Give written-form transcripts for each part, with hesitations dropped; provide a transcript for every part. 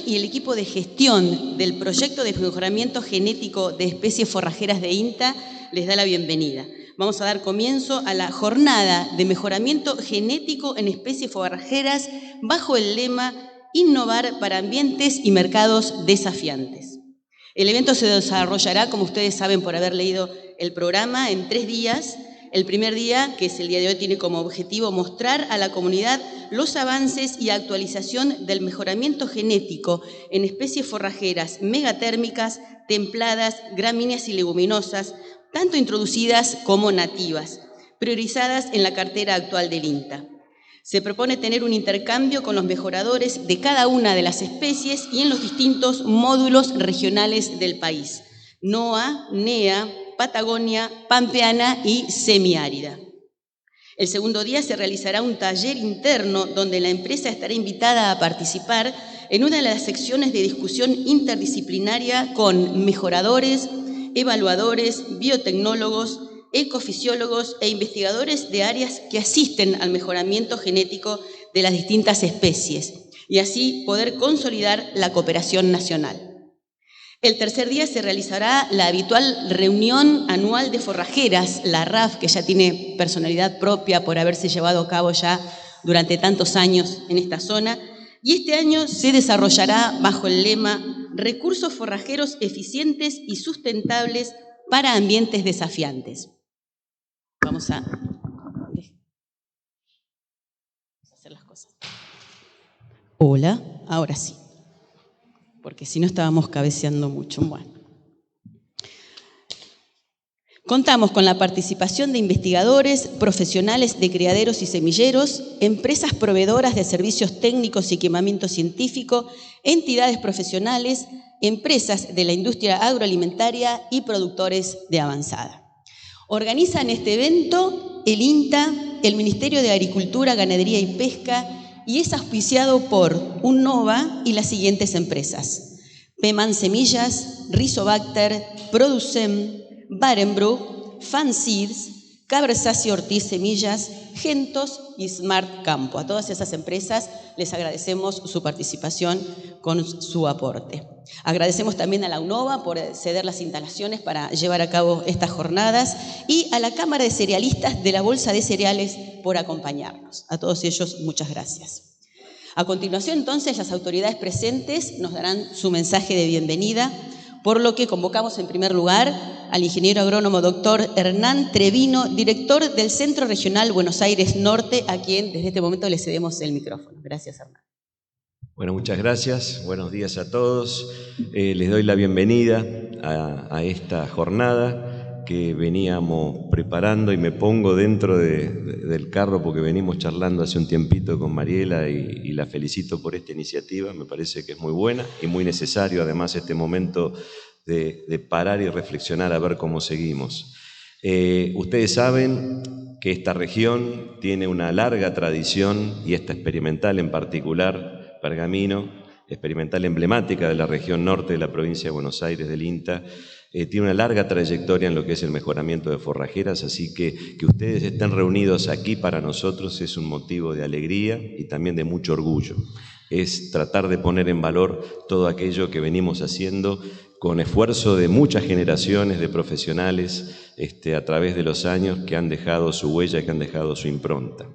Y el equipo de gestión del proyecto de mejoramiento genético de especies forrajeras de INTA les da la bienvenida. Vamos a dar comienzo a la jornada de mejoramiento genético en especies forrajeras bajo el lema Innovar para ambientes y mercados desafiantes. El evento se desarrollará, como ustedes saben por haber leído el programa, en 3 días. El primer día, que es el día de hoy, tiene como objetivo mostrar a la comunidad los avances y actualización del mejoramiento genético en especies forrajeras megatérmicas, templadas, gramíneas y leguminosas, tanto introducidas como nativas, priorizadas en la cartera actual del INTA. Se propone tener un intercambio con los mejoradores de cada una de las especies y en los distintos módulos regionales del país: NOA, NEA, Patagonia, Pampeana y Semiárida. El segundo día se realizará un taller interno donde la empresa estará invitada a participar en una de las secciones de discusión interdisciplinaria con mejoradores, evaluadores, biotecnólogos, ecofisiólogos e investigadores de áreas que asisten al mejoramiento genético de las distintas especies y así poder consolidar la cooperación nacional. El tercer día se realizará la habitual reunión anual de forrajeras, la RAF, que ya tiene personalidad propia por haberse llevado a cabo ya durante tantos años en esta zona, y este año se desarrollará bajo el lema Recursos forrajeros eficientes y sustentables para ambientes desafiantes. Vamos a hacer las cosas. Hola, ahora sí, porque si no estábamos cabeceando mucho. Bueno. Contamos con la participación de investigadores, profesionales de criaderos y semilleros, empresas proveedoras de servicios técnicos y equipamiento científico, entidades profesionales, empresas de la industria agroalimentaria y productores de avanzada. Organizan este evento el INTA, el Ministerio de Agricultura, Ganadería y Pesca, y es auspiciado por UNNOVA y las siguientes empresas: Peman Semillas, Rizobacter, Producem, Barenbrook, Fanseeds, Cabersacio Ortiz Semillas, Gentos y Smart Campo. A todas esas empresas les agradecemos su participación con su aporte. Agradecemos también a la UNNOVA por ceder las instalaciones para llevar a cabo estas jornadas y a la Cámara de Cerealistas de la Bolsa de Cereales por acompañarnos. A todos ellos, muchas gracias. A continuación, entonces, las autoridades presentes nos darán su mensaje de bienvenida, por lo que convocamos en primer lugar al ingeniero agrónomo doctor Hernán Trevino, director del Centro Regional Buenos Aires Norte, a quien desde este momento le cedemos el micrófono. Gracias, Hernán. Bueno, muchas gracias. Buenos días a todos. Les doy la bienvenida a esta jornada que veníamos preparando y me pongo dentro del carro porque venimos charlando hace un tiempito con Mariela y la felicito por esta iniciativa. Me parece que es muy buena y muy necesario además este momento de parar y reflexionar a ver cómo seguimos. Ustedes saben que esta región tiene una larga tradición, y esta experimental en particular, Pergamino, experimental emblemática de la región norte de la provincia de Buenos Aires del INTA, tiene una larga trayectoria en lo que es el mejoramiento de forrajeras, así que ustedes estén reunidos aquí para nosotros es un motivo de alegría y también de mucho orgullo. Es tratar de poner en valor todo aquello que venimos haciendo con esfuerzo de muchas generaciones de profesionales a través de los años que han dejado su huella, que han dejado su impronta.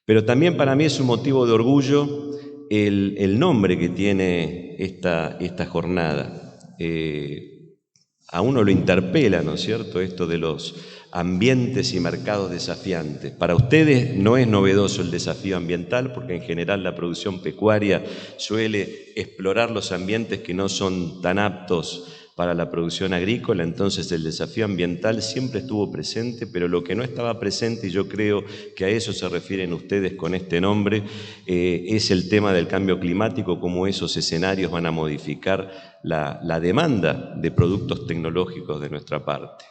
Pero también para mí es un motivo de orgullo el nombre que tiene esta jornada. A uno lo interpela, ¿no es cierto?, esto de los ambientes y mercados desafiantes. Para ustedes no es novedoso el desafío ambiental, porque en general la producción pecuaria suele explorar los ambientes que no son tan aptos para la producción agrícola, entonces el desafío ambiental siempre estuvo presente, pero lo que no estaba presente, y yo creo que a eso se refieren ustedes con este nombre, es el tema del cambio climático, cómo esos escenarios van a modificar la demanda de productos tecnológicos de nuestra parte.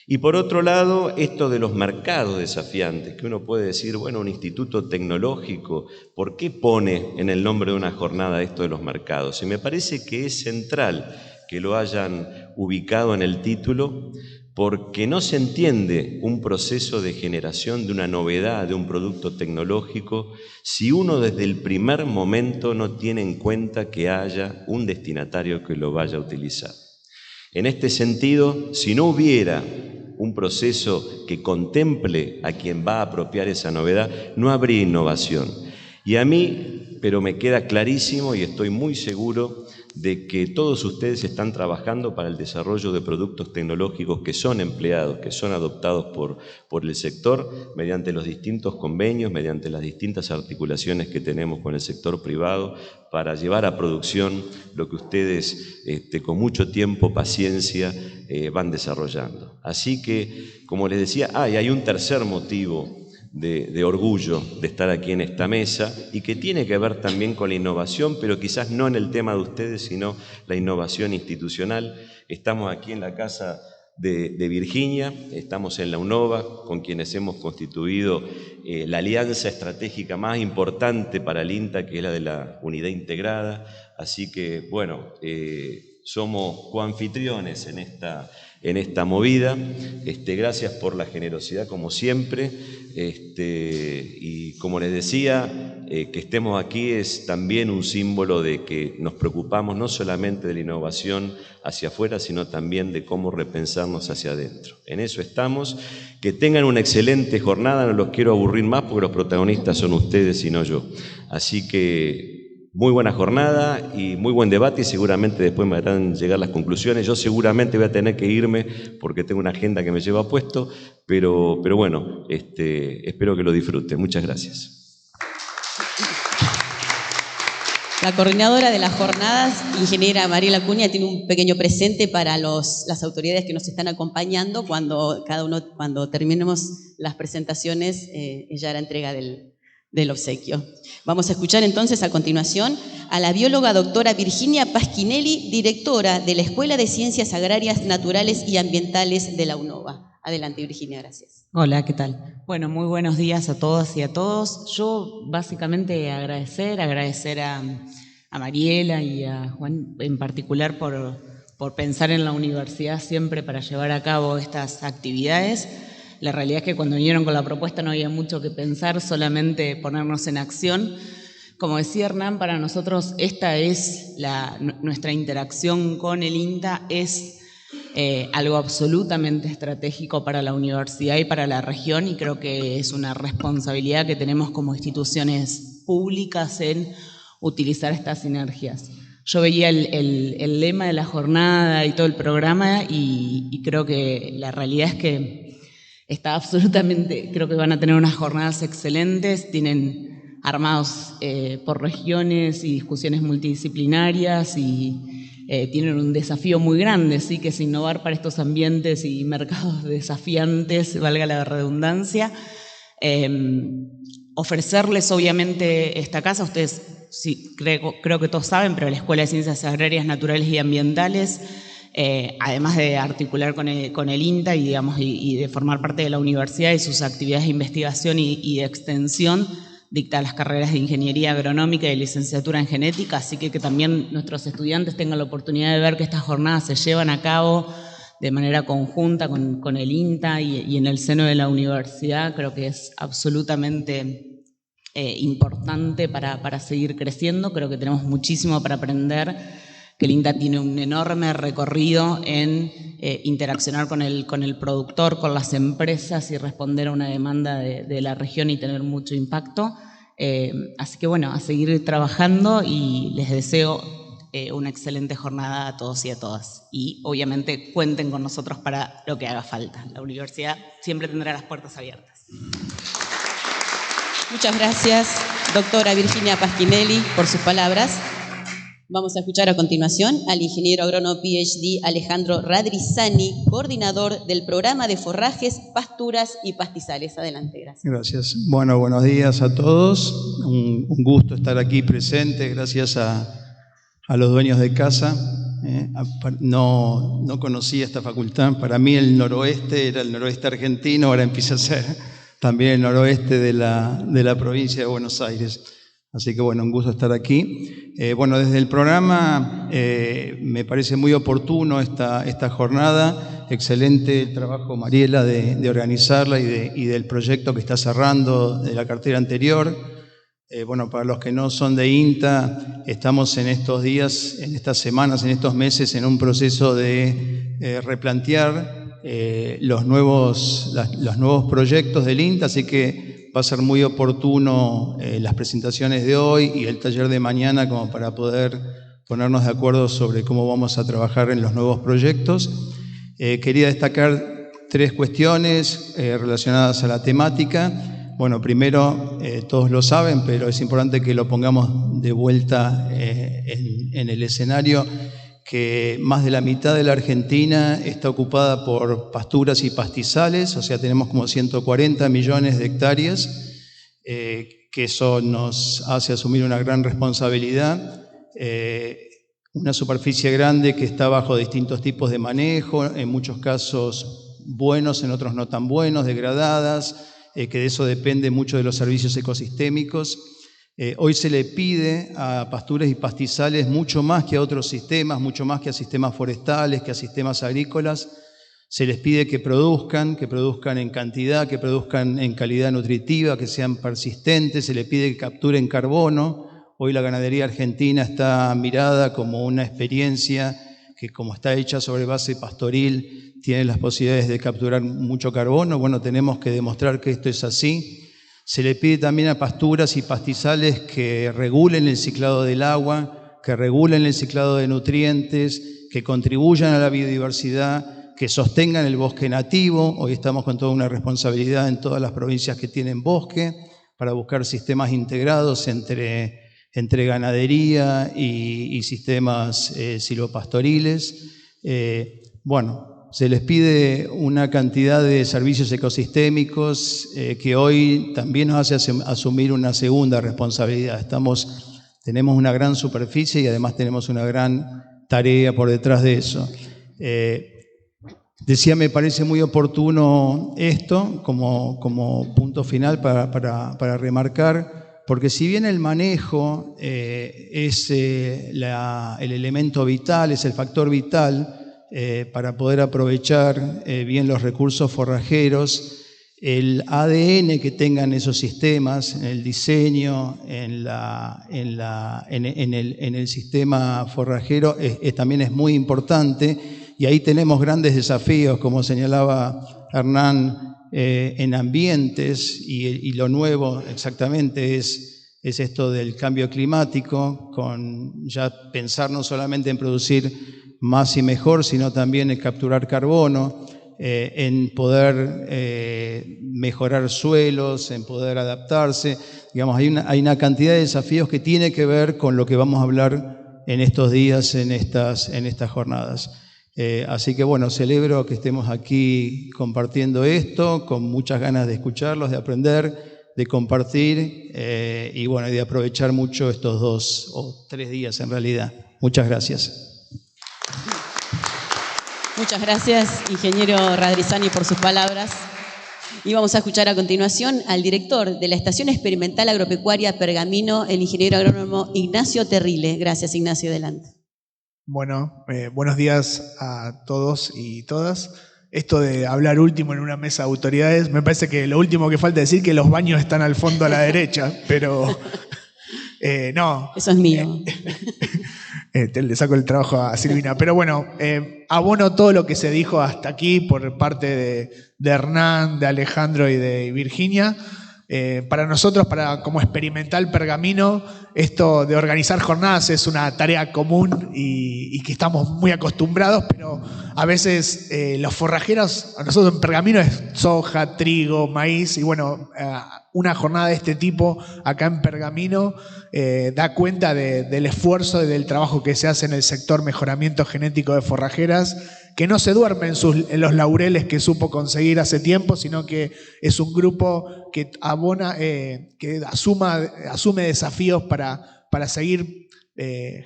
Y por otro lado, esto de los mercados desafiantes, que uno puede decir, bueno, un instituto tecnológico, ¿por qué pone en el nombre de una jornada esto de los mercados? Y me parece que es central que lo hayan ubicado en el título, porque no se entiende un proceso de generación de una novedad, de un producto tecnológico, si uno desde el primer momento no tiene en cuenta que haya un destinatario que lo vaya a utilizar. En este sentido, si no hubiera un proceso que contemple a quien va a apropiar esa novedad, no habría innovación. Y a mí, pero me queda clarísimo y estoy muy seguro de que todos ustedes están trabajando para el desarrollo de productos tecnológicos que son empleados, que son adoptados por el sector mediante los distintos convenios, mediante las distintas articulaciones que tenemos con el sector privado para llevar a producción lo que ustedes con mucho tiempo, paciencia, van desarrollando. Así que, como les decía, hay un tercer motivo de orgullo de estar aquí en esta mesa y que tiene que ver también con la innovación, pero quizás no en el tema de ustedes, sino la innovación institucional. Estamos aquí en la Casa de Virginia, estamos en la UNOVA, con quienes hemos constituido la alianza estratégica más importante para el INTA, que es la de la Unidad Integrada. Así que, bueno, somos coanfitriones en esta movida. Gracias por la generosidad, como siempre. Y como les decía, que estemos aquí es también un símbolo de que nos preocupamos no solamente de la innovación hacia afuera, sino también de cómo repensarnos hacia adentro. En eso estamos. Que tengan una excelente jornada, no los quiero aburrir más porque los protagonistas son ustedes y no yo. Así que muy buena jornada y muy buen debate, y seguramente después me harán llegar las conclusiones. Yo seguramente voy a tener que irme porque tengo una agenda que me lleva puesto, pero bueno, espero que lo disfruten. Muchas gracias. La coordinadora de las jornadas, ingeniera Mariela Acuña, tiene un pequeño presente para las autoridades que nos están acompañando. Cuando terminemos las presentaciones, ella hará entrega del obsequio. Vamos a escuchar entonces a continuación a la bióloga doctora Virginia Pasquinelli, directora de la Escuela de Ciencias Agrarias, Naturales y Ambientales de la UNOVA. Adelante, Virginia, gracias. Hola, ¿qué tal? Bueno, muy buenos días a todas y a todos. Yo básicamente agradecer a Mariela y a Juan en particular por pensar en la universidad siempre para llevar a cabo estas actividades. La realidad es que cuando vinieron con la propuesta no había mucho que pensar, solamente ponernos en acción. Como decía Hernán, para nosotros esta es nuestra interacción con el INTA, es algo absolutamente estratégico para la universidad y para la región, y creo que es una responsabilidad que tenemos como instituciones públicas en utilizar estas sinergias. Yo veía el lema de la jornada y todo el programa y creo que la realidad es que está absolutamente, creo que van a tener unas jornadas excelentes, tienen armados por regiones y discusiones multidisciplinarias y tienen un desafío muy grande, ¿sí? Que es innovar para estos ambientes y mercados desafiantes, valga la redundancia. Ofrecerles obviamente esta casa, ustedes sí, creo que todos saben, pero la Escuela de Ciencias Agrarias, Naturales y Ambientales, además de articular con el INTA y de formar parte de la universidad y sus actividades de investigación y de extensión, dicta las carreras de Ingeniería Agronómica y de Licenciatura en Genética, así que también nuestros estudiantes tengan la oportunidad de ver que estas jornadas se llevan a cabo de manera conjunta con el INTA y en el seno de la universidad. Creo que es absolutamente importante para seguir creciendo. Creo que tenemos muchísimo para aprender, que el INTA tiene un enorme recorrido en interaccionar con el productor, con las empresas y responder a una demanda de la región y tener mucho impacto. Así que bueno, a seguir trabajando y les deseo una excelente jornada a todos y a todas. Y obviamente cuenten con nosotros para lo que haga falta. La universidad siempre tendrá las puertas abiertas. Muchas gracias, doctora Virginia Pasquinelli, por sus palabras. Vamos a escuchar a continuación al ingeniero agrónomo PhD Alejandro Radrizani, coordinador del programa de forrajes, pasturas y pastizales. Adelante, gracias. Gracias. Bueno, buenos días a todos. Un gusto estar aquí presente, gracias a los dueños de casa. No conocía esta facultad. Para mí el noroeste era el noroeste argentino, ahora empieza a ser también el noroeste de la provincia de Buenos Aires. Así que bueno, un gusto estar aquí. Bueno, desde el programa Me parece muy oportuno esta jornada. Excelente el trabajo, Mariela, de organizarla y del proyecto que está cerrando de la cartera anterior. Bueno, para los que no son de INTA, estamos en estos días, en estas semanas, en estos meses, en un proceso de replantear los nuevos proyectos del INTA, así que va a ser muy oportuno las presentaciones de hoy y el taller de mañana como para poder ponernos de acuerdo sobre cómo vamos a trabajar en los nuevos proyectos. Quería destacar 3 cuestiones relacionadas a la temática. Bueno, primero, todos lo saben, pero es importante que lo pongamos de vuelta en el escenario, que más de la mitad de la Argentina está ocupada por pasturas y pastizales, o sea, tenemos como 140 millones de hectáreas, que eso nos hace asumir una gran responsabilidad. Una superficie grande que está bajo distintos tipos de manejo, en muchos casos buenos, en otros no tan buenos, degradadas, que de eso depende mucho de los servicios ecosistémicos. Hoy se le pide a pasturas y pastizales mucho más que a otros sistemas, mucho más que a sistemas forestales, que a sistemas agrícolas. Se les pide que produzcan en cantidad, que produzcan en calidad nutritiva, que sean persistentes, se les pide que capturen carbono. Hoy la ganadería argentina está mirada como una experiencia que, como está hecha sobre base pastoril, tiene las posibilidades de capturar mucho carbono. Bueno, tenemos que demostrar que esto es así. Se le pide también a pasturas y pastizales que regulen el ciclado del agua, que regulen el ciclado de nutrientes, que contribuyan a la biodiversidad, que sostengan el bosque nativo. Hoy estamos con toda una responsabilidad en todas las provincias que tienen bosque para buscar sistemas integrados entre ganadería y sistemas silvopastoriles. Bueno, se les pide una cantidad de servicios ecosistémicos que hoy también nos hace asumir una segunda responsabilidad. Tenemos una gran superficie y además tenemos una gran tarea por detrás de eso. Decía, me parece muy oportuno esto como punto final para remarcar, porque si bien el manejo es el elemento vital, es el factor vital para poder aprovechar bien los recursos forrajeros, el ADN que tengan esos sistemas, en el diseño, en el sistema forrajero, también es muy importante, y ahí tenemos grandes desafíos, como señalaba Hernán, en ambientes, y lo nuevo exactamente es esto del cambio climático, con ya pensar no solamente en producir más y mejor, sino también en capturar carbono, en poder mejorar suelos, en poder adaptarse. Digamos, hay una cantidad de desafíos que tiene que ver con lo que vamos a hablar en estos días, en estas jornadas. Así que bueno, celebro que estemos aquí compartiendo esto, con muchas ganas de escucharlos, de aprender, de compartir y bueno, de aprovechar mucho estos 2 o 3 días en realidad. Muchas gracias. Muchas gracias, ingeniero Radrizzani, por sus palabras. Y vamos a escuchar a continuación al director de la Estación Experimental Agropecuaria Pergamino, el ingeniero agrónomo Ignacio Terrile. Gracias, Ignacio, adelante. Bueno, buenos días a todos y todas. Esto de hablar último en una mesa de autoridades, me parece que lo último que falta es decir que los baños están al fondo a la derecha, pero no. Eso es mío. Le saco el trabajo a Silvina. Pero bueno, abono todo lo que se dijo hasta aquí por parte de Hernán, de Alejandro y de Virginia. Para nosotros, como Experimental Pergamino, esto de organizar jornadas es una tarea común y que estamos muy acostumbrados, pero a veces los forrajeros, a nosotros en Pergamino es soja, trigo, maíz, y bueno, una jornada de este tipo acá en Pergamino da cuenta del esfuerzo y del trabajo que se hace en el sector mejoramiento genético de forrajeras, que no se duerme en los laureles que supo conseguir hace tiempo, sino que es un grupo que asume desafíos para seguir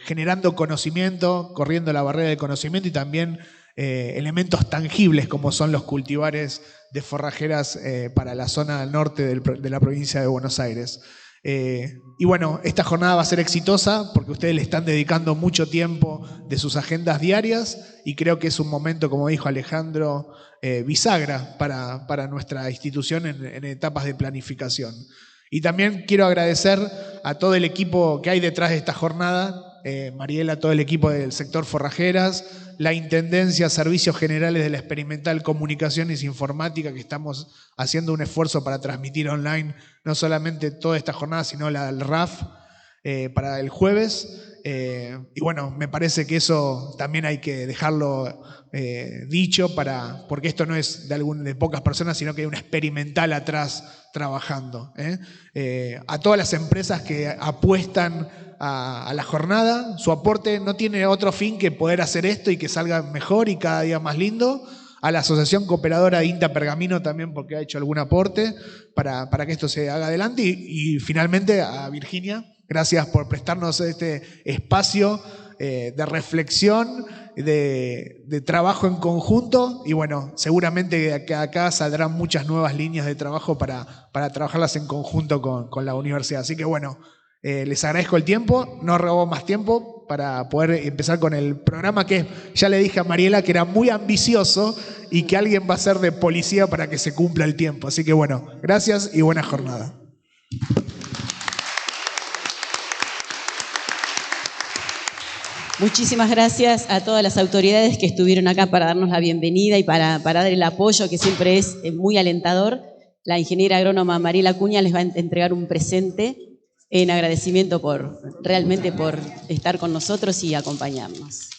generando conocimiento, corriendo la barrera del conocimiento y también elementos tangibles como son los cultivares de forrajeras para la zona norte de la provincia de Buenos Aires. Y bueno, esta jornada va a ser exitosa porque ustedes le están dedicando mucho tiempo de sus agendas diarias y creo que es un momento, como dijo Alejandro, bisagra para nuestra institución en etapas de planificación. Y también quiero agradecer a todo el equipo que hay detrás de esta jornada, Mariela, todo el equipo del sector Forrajeras, la Intendencia, Servicios Generales de la Experimental Comunicaciones e Informática, que estamos haciendo un esfuerzo para transmitir online no solamente toda esta jornada, sino la del RAF para el jueves. Y bueno, me parece que eso también hay que dejarlo dicho, porque esto no es de pocas personas, sino que hay una experimental atrás trabajando. A todas las empresas que apuestan a la jornada, su aporte no tiene otro fin que poder hacer esto y que salga mejor y cada día más lindo. A la Asociación Cooperadora de INTA Pergamino también, porque ha hecho algún aporte para que esto se haga adelante. Y finalmente a Virginia, gracias por prestarnos este espacio de reflexión, de trabajo en conjunto. Y bueno, seguramente que acá saldrán muchas nuevas líneas de trabajo para trabajarlas en conjunto con la universidad. Así que bueno, les agradezco el tiempo, no robo más tiempo para poder empezar con el programa que ya le dije a Mariela que era muy ambicioso y que alguien va a ser de policía para que se cumpla el tiempo. Así que bueno, gracias y buena jornada. Muchísimas gracias a todas las autoridades que estuvieron acá para darnos la bienvenida y para dar el apoyo, que siempre es muy alentador. La ingeniera agrónoma Mariela Acuña les va a entregar un presente en agradecimiento realmente por estar con nosotros y acompañarnos.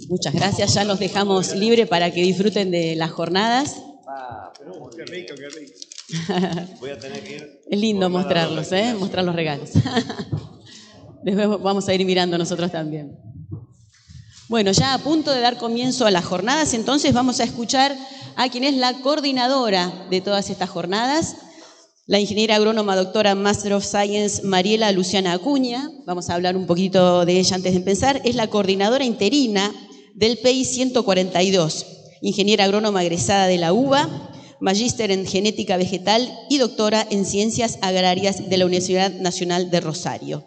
Muchas gracias, ya los dejamos libre para que disfruten de las jornadas. Qué rico, qué rico. Voy a tener que ir. Es lindo mostrarlos, mostrar los regalos. Después vamos a ir mirando nosotros también. Bueno, ya a punto de dar comienzo a las jornadas, entonces vamos a escuchar a quien es la coordinadora de todas estas jornadas, la ingeniera agrónoma doctora Master of Science Mariela Luciana Acuña. Vamos a hablar un poquito de ella antes de empezar. Es la coordinadora interina del PI 142, ingeniera agrónoma egresada de la UBA, magíster en genética vegetal y doctora en ciencias agrarias de la Universidad Nacional de Rosario.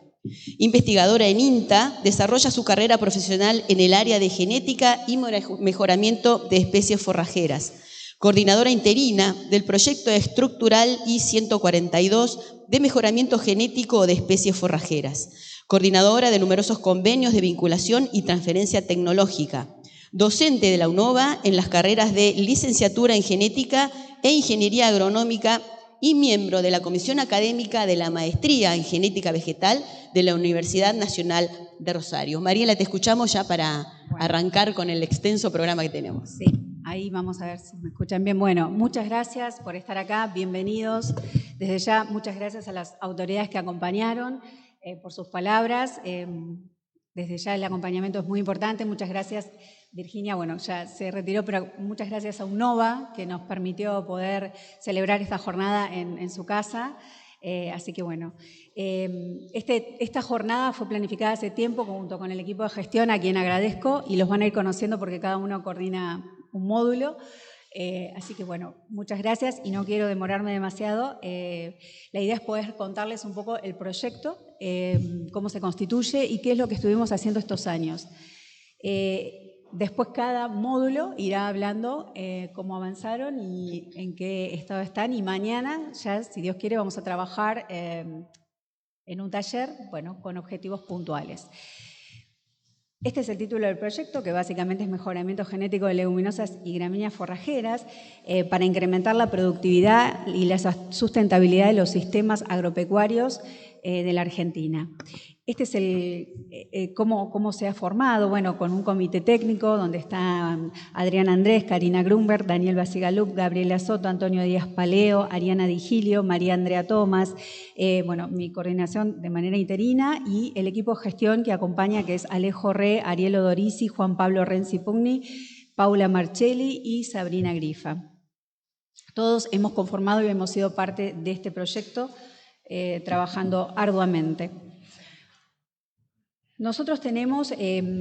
Investigadora en INTA, desarrolla su carrera profesional en el área de genética y mejoramiento de especies forrajeras. Coordinadora interina del proyecto estructural I-142 de mejoramiento genético de especies forrajeras. Coordinadora de numerosos convenios de vinculación y transferencia tecnológica. Docente de la UNOVA en las carreras de licenciatura en genética e ingeniería agronómica y miembro de la Comisión Académica de la Maestría en Genética Vegetal de la Universidad Nacional de Rosario. Mariela, te escuchamos ya para arrancar con el extenso programa que tenemos. Sí, ahí vamos a ver si me escuchan bien. Bueno, muchas gracias por estar acá, bienvenidos. Desde ya, muchas gracias a las autoridades que acompañaron por sus palabras. Desde ya el acompañamiento es muy importante. Muchas gracias, Virginia. Bueno, ya se retiró, pero muchas gracias a UNOVA, que nos permitió poder celebrar esta jornada en su casa. Así que bueno, esta jornada fue planificada hace tiempo junto con el equipo de gestión, a quien agradezco, y los van a ir conociendo porque cada uno coordina un módulo. Así que bueno, muchas gracias y no quiero demorarme demasiado. La idea es poder contarles un poco el proyecto, cómo se constituye y qué es lo que estuvimos haciendo estos años. Después cada módulo irá hablando cómo avanzaron y en qué estado están, y mañana ya, si Dios quiere, vamos a trabajar en un taller, bueno, con objetivos puntuales. Este es el título del proyecto, que básicamente es mejoramiento genético de leguminosas y gramíneas forrajeras para incrementar la productividad y la sustentabilidad de los sistemas agropecuarios de la Argentina. Este es cómo se ha formado, bueno, con un comité técnico donde están Adriana Andrés, Karina Grunberg, Daniel Basigalup, Gabriela Soto, Antonio Díaz Paleo, Ariana Digilio, María Andrea Tomás, bueno, mi coordinación de manera interina y el equipo de gestión que acompaña, que es Alejo Re, Arielo Dorisi, Juan Pablo Renzi Pugni, Paula Marchelli y Sabrina Grifa. Todos hemos conformado y hemos sido parte de este proyecto trabajando arduamente. Nosotros tenemos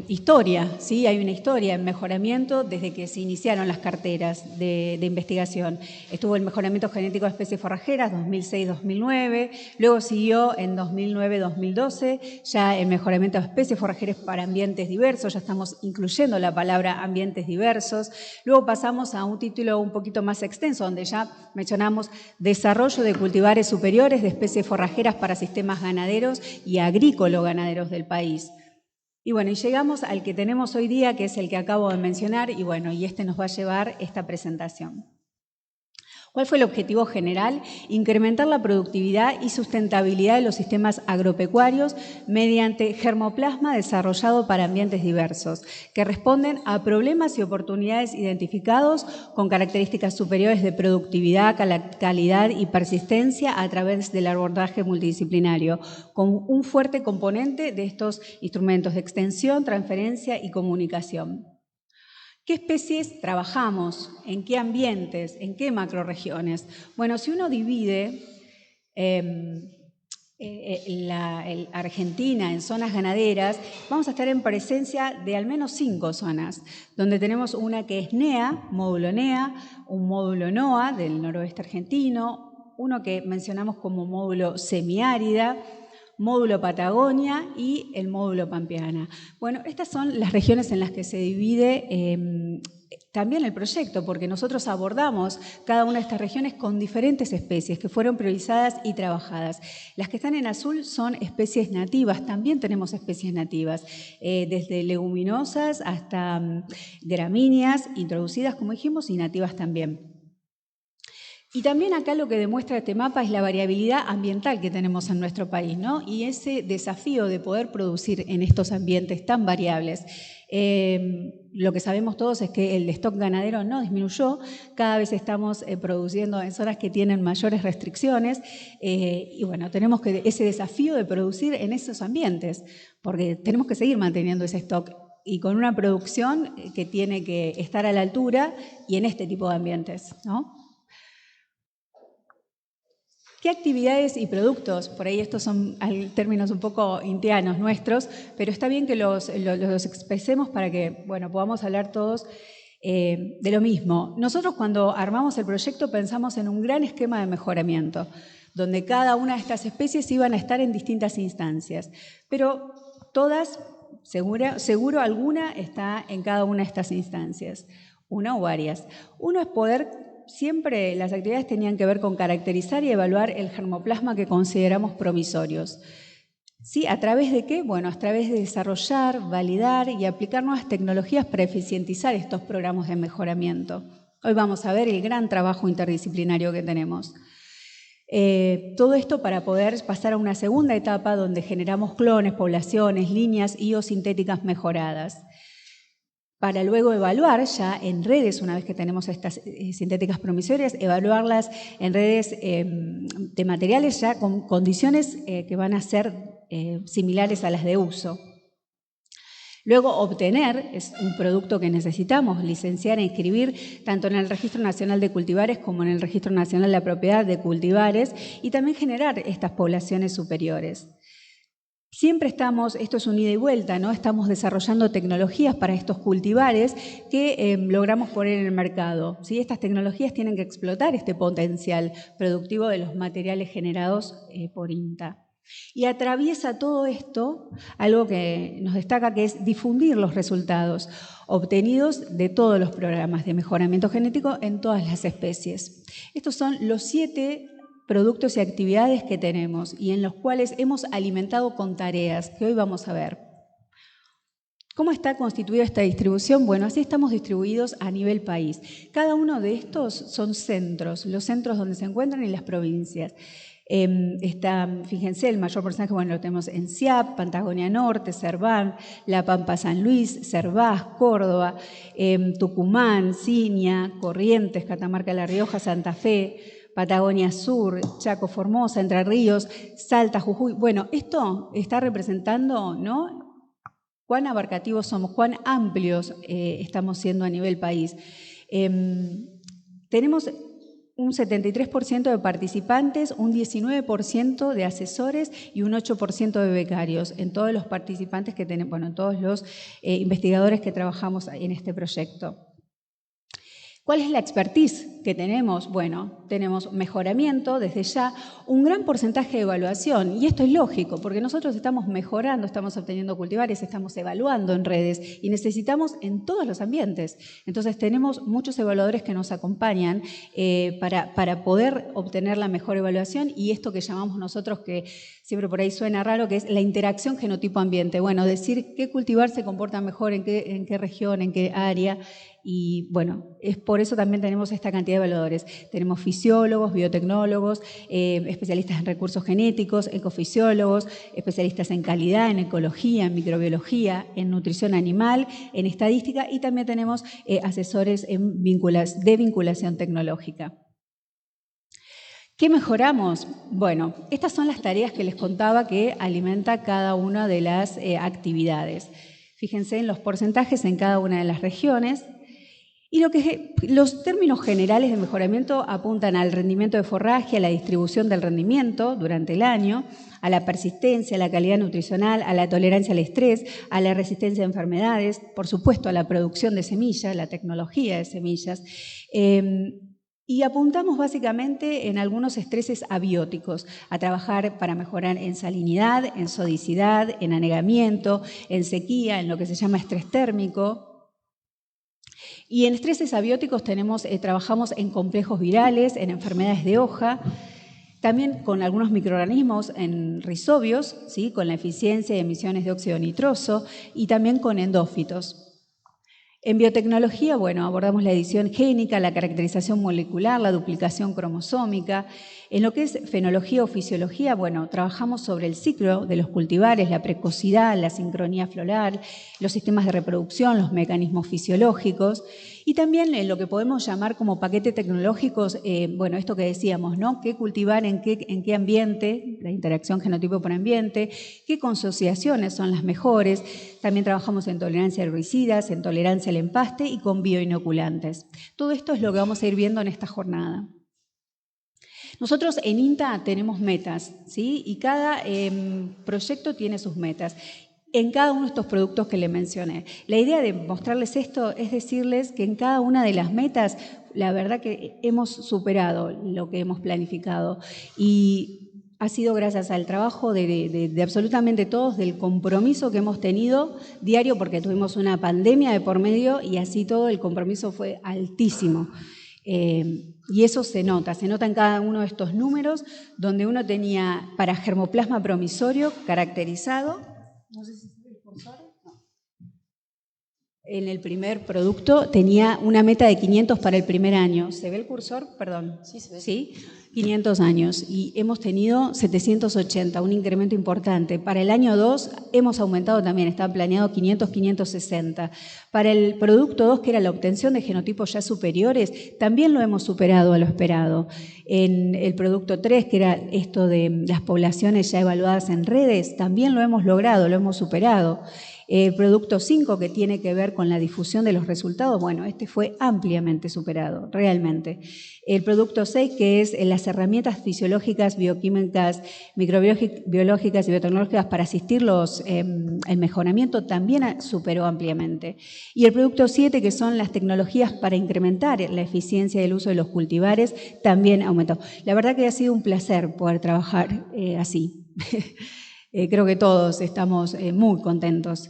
historia, ¿sí? Hay una historia en mejoramiento desde que se iniciaron las carteras de investigación. Estuvo el mejoramiento genético de especies forrajeras 2006-2009, luego siguió en 2009-2012 ya el mejoramiento de especies forrajeras para ambientes diversos, ya estamos incluyendo la palabra ambientes diversos. Luego pasamos a un título un poquito más extenso, donde ya mencionamos desarrollo de cultivares superiores de especies forrajeras para sistemas ganaderos y agrícola-ganaderos del país. Y bueno, y llegamos al que tenemos hoy día, que es el que acabo de mencionar, y bueno, y este nos va a llevar esta presentación. ¿Cuál fue el objetivo general? Incrementar la productividad y sustentabilidad de los sistemas agropecuarios mediante germoplasma desarrollado para ambientes diversos, que responden a problemas y oportunidades identificados con características superiores de productividad, calidad y persistencia a través del abordaje multidisciplinario, con un fuerte componente de estos instrumentos de extensión, transferencia y comunicación. ¿Qué especies trabajamos? ¿En qué ambientes? ¿En qué macrorregiones? Bueno, si uno divide Argentina en zonas ganaderas, vamos a estar en presencia de al menos 5 zonas, donde tenemos una que es NEA, módulo NEA, un módulo NOA del noroeste argentino, uno que mencionamos como módulo semiárida, módulo Patagonia y el módulo Pampeana. Bueno, estas son las regiones en las que se divide también el proyecto, porque nosotros abordamos cada una de estas regiones con diferentes especies que fueron priorizadas y trabajadas. Las que están en azul son especies nativas, también tenemos especies nativas, desde leguminosas hasta gramíneas, introducidas, como dijimos, y nativas también. Y también acá lo que demuestra este mapa es la variabilidad ambiental que tenemos en nuestro país, ¿no? Y ese desafío de poder producir en estos ambientes tan variables. Lo que sabemos todos es que el stock ganadero no disminuyó, cada vez estamos produciendo en zonas que tienen mayores restricciones y bueno, tenemos ese desafío de producir en esos ambientes, porque tenemos que seguir manteniendo ese stock y con una producción que tiene que estar a la altura y en este tipo de ambientes, ¿no? ¿Qué actividades y productos? Por ahí estos son términos un poco indianos nuestros, pero está bien que los expresemos para que, bueno, podamos hablar todos de lo mismo. Nosotros cuando armamos el proyecto pensamos en un gran esquema de mejoramiento, donde cada una de estas especies iban a estar en distintas instancias, pero todas, seguro alguna está en cada una de estas instancias, una o varias. Uno es poder... Siempre las actividades tenían que ver con caracterizar y evaluar el germoplasma que consideramos promisorios. ¿Sí? ¿A través de qué? Bueno, a través de desarrollar, validar y aplicar nuevas tecnologías para eficientizar estos programas de mejoramiento. Hoy vamos a ver el gran trabajo interdisciplinario que tenemos. Todo esto para poder pasar a una segunda etapa donde generamos clones, poblaciones, líneas sintéticas mejoradas, para luego evaluar ya en redes, una vez que tenemos estas sintéticas promisorias, evaluarlas en redes de materiales ya con condiciones que van a ser similares a las de uso. Luego obtener, es un producto que necesitamos, licenciar e inscribir tanto en el Registro Nacional de Cultivares como en el Registro Nacional de la Propiedad de Cultivares y también generar estas poblaciones superiores. Siempre estamos, esto es un ida y vuelta, ¿no? Estamos desarrollando tecnologías para estos cultivares que logramos poner en el mercado, ¿sí? Estas tecnologías tienen que explotar este potencial productivo de los materiales generados por INTA. Y atraviesa todo esto algo que nos destaca, que es difundir los resultados obtenidos de todos los programas de mejoramiento genético en todas las especies. Estos son los 7 productos y actividades que tenemos y en los cuales hemos alimentado con tareas, que hoy vamos a ver. ¿Cómo está constituida esta distribución? Bueno, así estamos distribuidos a nivel país. Cada uno de estos son centros, los centros donde se encuentran en las provincias. Fíjense, el mayor porcentaje, bueno, lo tenemos en CIAP, Patagonia Norte, Cerván, La Pampa, San Luis, Cervás, Córdoba, Tucumán, Ciña, Corrientes, Catamarca, La Rioja, Santa Fe, Patagonia Sur, Chaco, Formosa, Entre Ríos, Salta, Jujuy. Bueno, esto está representando, ¿no?, cuán abarcativos somos, cuán amplios estamos siendo a nivel país. Tenemos un 73% de participantes, un 19% de asesores y un 8% de becarios en todos los participantes que tenemos, bueno, en todos los investigadores que trabajamos en este proyecto. ¿Cuál es la expertise que tenemos? Bueno, tenemos mejoramiento desde ya, un gran porcentaje de evaluación, y esto es lógico, porque nosotros estamos mejorando, estamos obteniendo cultivares, estamos evaluando en redes y necesitamos en todos los ambientes. Entonces tenemos muchos evaluadores que nos acompañan para poder obtener la mejor evaluación y esto que llamamos nosotros, que siempre por ahí suena raro, que es la interacción genotipo-ambiente. Bueno, decir qué cultivar se comporta mejor, en qué región, en qué área. Y bueno, es por eso también tenemos esta cantidad de evaluadores. Tenemos fisiólogos, biotecnólogos, especialistas en recursos genéticos, ecofisiólogos, especialistas en calidad, en ecología, en microbiología, en nutrición animal, en estadística y también tenemos asesores de vinculación tecnológica. ¿Qué mejoramos? Bueno, estas son las tareas que les contaba que alimenta cada una de las actividades. Fíjense en los porcentajes en cada una de las regiones. Y los términos generales de mejoramiento apuntan al rendimiento de forraje, a la distribución del rendimiento durante el año, a la persistencia, a la calidad nutricional, a la tolerancia al estrés, a la resistencia a enfermedades, por supuesto a la producción de semillas, la tecnología de semillas. Y apuntamos básicamente en algunos estreses abióticos, a trabajar para mejorar en salinidad, en sodicidad, en anegamiento, en sequía, en lo que se llama estrés térmico. Y en estreses abióticos trabajamos en complejos virales, en enfermedades de hoja, también con algunos microorganismos en rizobios, ¿sí? Con la eficiencia de emisiones de óxido nitroso y también con endófitos. En biotecnología, bueno, abordamos la edición génica, la caracterización molecular, la duplicación cromosómica. En lo que es fenología o fisiología, bueno, trabajamos sobre el ciclo de los cultivares, la precocidad, la sincronía floral, los sistemas de reproducción, los mecanismos fisiológicos y también en lo que podemos llamar como paquete tecnológicos, bueno, esto que decíamos, ¿no? ¿Qué cultivar en qué ambiente? La interacción genotipo por ambiente, qué consociaciones son las mejores. También trabajamos en tolerancia a herbicidas, en tolerancia al empaste y con bioinoculantes. Todo esto es lo que vamos a ir viendo en esta jornada. Nosotros en INTA tenemos metas, ¿sí? Y cada proyecto tiene sus metas en cada uno de estos productos que le mencioné. La idea de mostrarles esto es decirles que en cada una de las metas, la verdad que hemos superado lo que hemos planificado y ha sido gracias al trabajo de absolutamente todos, del compromiso que hemos tenido diario, porque tuvimos una pandemia de por medio y así todo el compromiso fue altísimo. Y eso se nota en cada uno de estos números, donde uno tenía para germoplasma promisorio caracterizado, no sé si se ve el cursor, no. En el primer producto tenía una meta de 500 para el primer año. ¿Se ve el cursor? Perdón. Sí, se ve. ¿Sí? 500 años y hemos tenido 780, un incremento importante. Para el año 2 hemos aumentado también, estaba planeado 500, 560. Para el producto 2, que era la obtención de genotipos ya superiores, también lo hemos superado a lo esperado. En el producto 3, que era esto de las poblaciones ya evaluadas en redes, también lo hemos logrado, lo hemos superado. El producto 5, que tiene que ver con la difusión de los resultados, bueno, este fue ampliamente superado, realmente. El producto 6, que es las herramientas fisiológicas, bioquímicas, microbiológicas y biotecnológicas para asistir el mejoramiento, también superó ampliamente. Y el producto 7, que son las tecnologías para incrementar la eficiencia del uso de los cultivares, también aumentó. La verdad que ha sido un placer poder trabajar así. Creo que todos estamos muy contentos.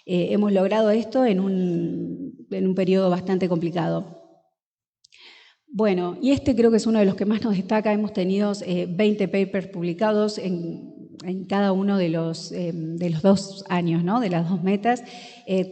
Hemos logrado esto en un periodo bastante complicado. Bueno, y este creo que es uno de los que más nos destaca. Hemos tenido 20 papers publicados en cada uno de los 2 años, ¿no? De las 2 metas,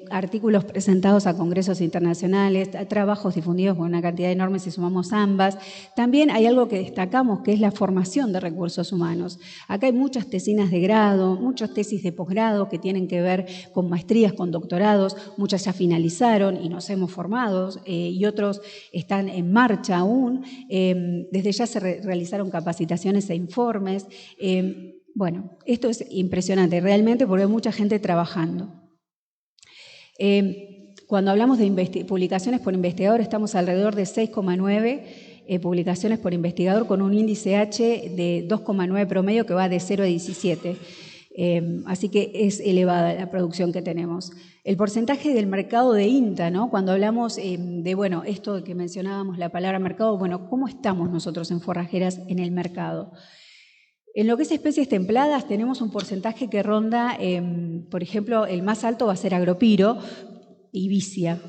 artículos presentados a congresos internacionales, trabajos difundidos por una cantidad enorme si sumamos ambas. También hay algo que destacamos, que es la formación de recursos humanos. Acá hay muchas tesinas de grado, muchas tesis de posgrado que tienen que ver con maestrías, con doctorados, muchas ya finalizaron y nos hemos formado y otros están en marcha aún. Desde ya se realizaron capacitaciones e informes. Bueno, esto es impresionante realmente porque hay mucha gente trabajando. Cuando hablamos de publicaciones por investigador estamos alrededor de 6,9 publicaciones por investigador con un índice H de 2,9 promedio que va de 0 a 17. Así que es elevada la producción que tenemos. El porcentaje del mercado de INTA, ¿no? Cuando hablamos de, bueno, esto que mencionábamos, la palabra mercado, bueno, ¿cómo estamos nosotros en forrajeras en el mercado? En lo que es especies templadas tenemos un porcentaje que ronda, por ejemplo, el más alto va a ser agropiro y vicia.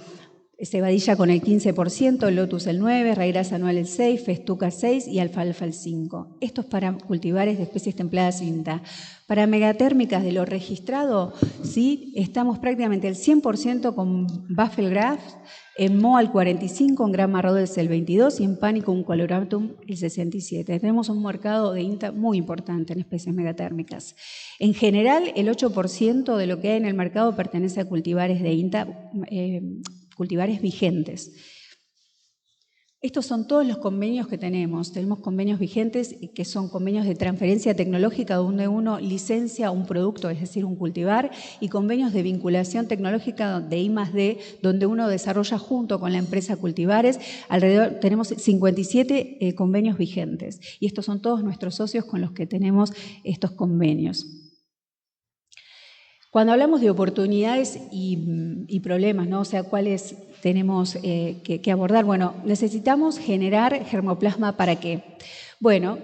Cebadilla con el 15%, lotus el 9%, raigrasa anual el 6%, festuca 6% y alfalfa el 5%. Esto es para cultivares de especies templadas INTA. Para megatérmicas de lo registrado, ¿sí? Estamos prácticamente el 100% con Buffelgrass, en Moa el 45%, en Gramma Rhodes el 22% y en Panicum coloratum el 67%. Tenemos un mercado de INTA muy importante en especies megatérmicas. En general, el 8% de lo que hay en el mercado pertenece a cultivares de INTA, cultivares vigentes. Estos son todos los convenios que tenemos. Tenemos convenios vigentes que son convenios de transferencia tecnológica donde uno licencia un producto, es decir, un cultivar, y convenios de vinculación tecnológica de I+D, donde uno desarrolla junto con la empresa cultivares. Alrededor tenemos 57 convenios vigentes y estos son todos nuestros socios con los que tenemos estos convenios. Cuando hablamos de oportunidades y problemas, ¿no? O sea, ¿cuáles tenemos que abordar? Bueno, necesitamos generar germoplasma, ¿para qué? Bueno,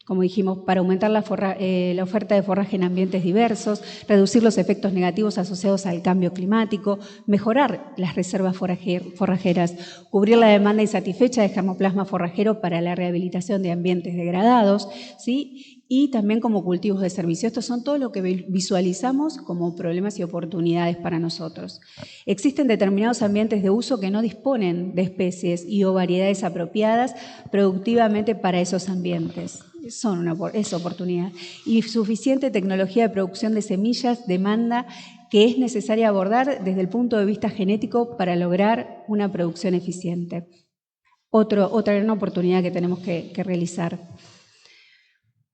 como dijimos, para aumentar la oferta de forraje en ambientes diversos, reducir los efectos negativos asociados al cambio climático, mejorar las reservas forrajeras, cubrir la demanda insatisfecha de germoplasma forrajero para la rehabilitación de ambientes degradados, ¿sí? Y también como cultivos de servicio. Estos son todo lo que visualizamos como problemas y oportunidades para nosotros. Existen determinados ambientes de uso que no disponen de especies y o variedades apropiadas productivamente para esos ambientes. Es oportunidad. Y suficiente tecnología de producción de semillas demanda que es necesaria abordar desde el punto de vista genético para lograr una producción eficiente. Otra gran oportunidad que tenemos que realizar.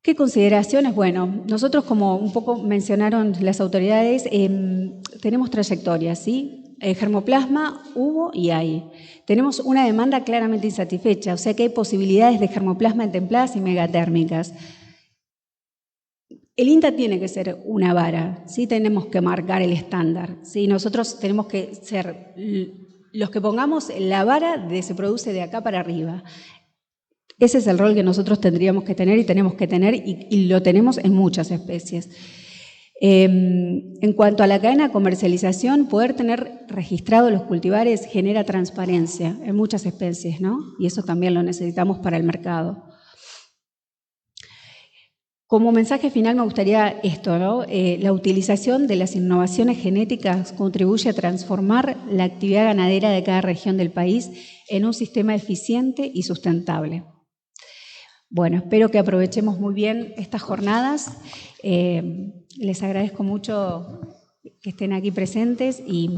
¿Qué consideraciones? Bueno, nosotros, como un poco mencionaron las autoridades, tenemos trayectorias, ¿sí? Germoplasma hubo y hay. Tenemos una demanda claramente insatisfecha, o sea que hay posibilidades de germoplasma en templadas y megatérmicas. El INTA tiene que ser una vara, ¿sí? Tenemos que marcar el estándar, ¿sí? Nosotros tenemos que ser los que pongamos la vara de se produce de acá para arriba. Ese es el rol que nosotros tendríamos que tener y tenemos que tener y lo tenemos en muchas especies. En cuanto a la cadena de comercialización, poder tener registrados los cultivares genera transparencia en muchas especies, ¿no? Y eso también lo necesitamos para el mercado. Como mensaje final me gustaría esto, ¿no? La utilización de las innovaciones genéticas contribuye a transformar la actividad ganadera de cada región del país en un sistema eficiente y sustentable. Bueno, espero que aprovechemos muy bien estas jornadas. Les agradezco mucho que estén aquí presentes y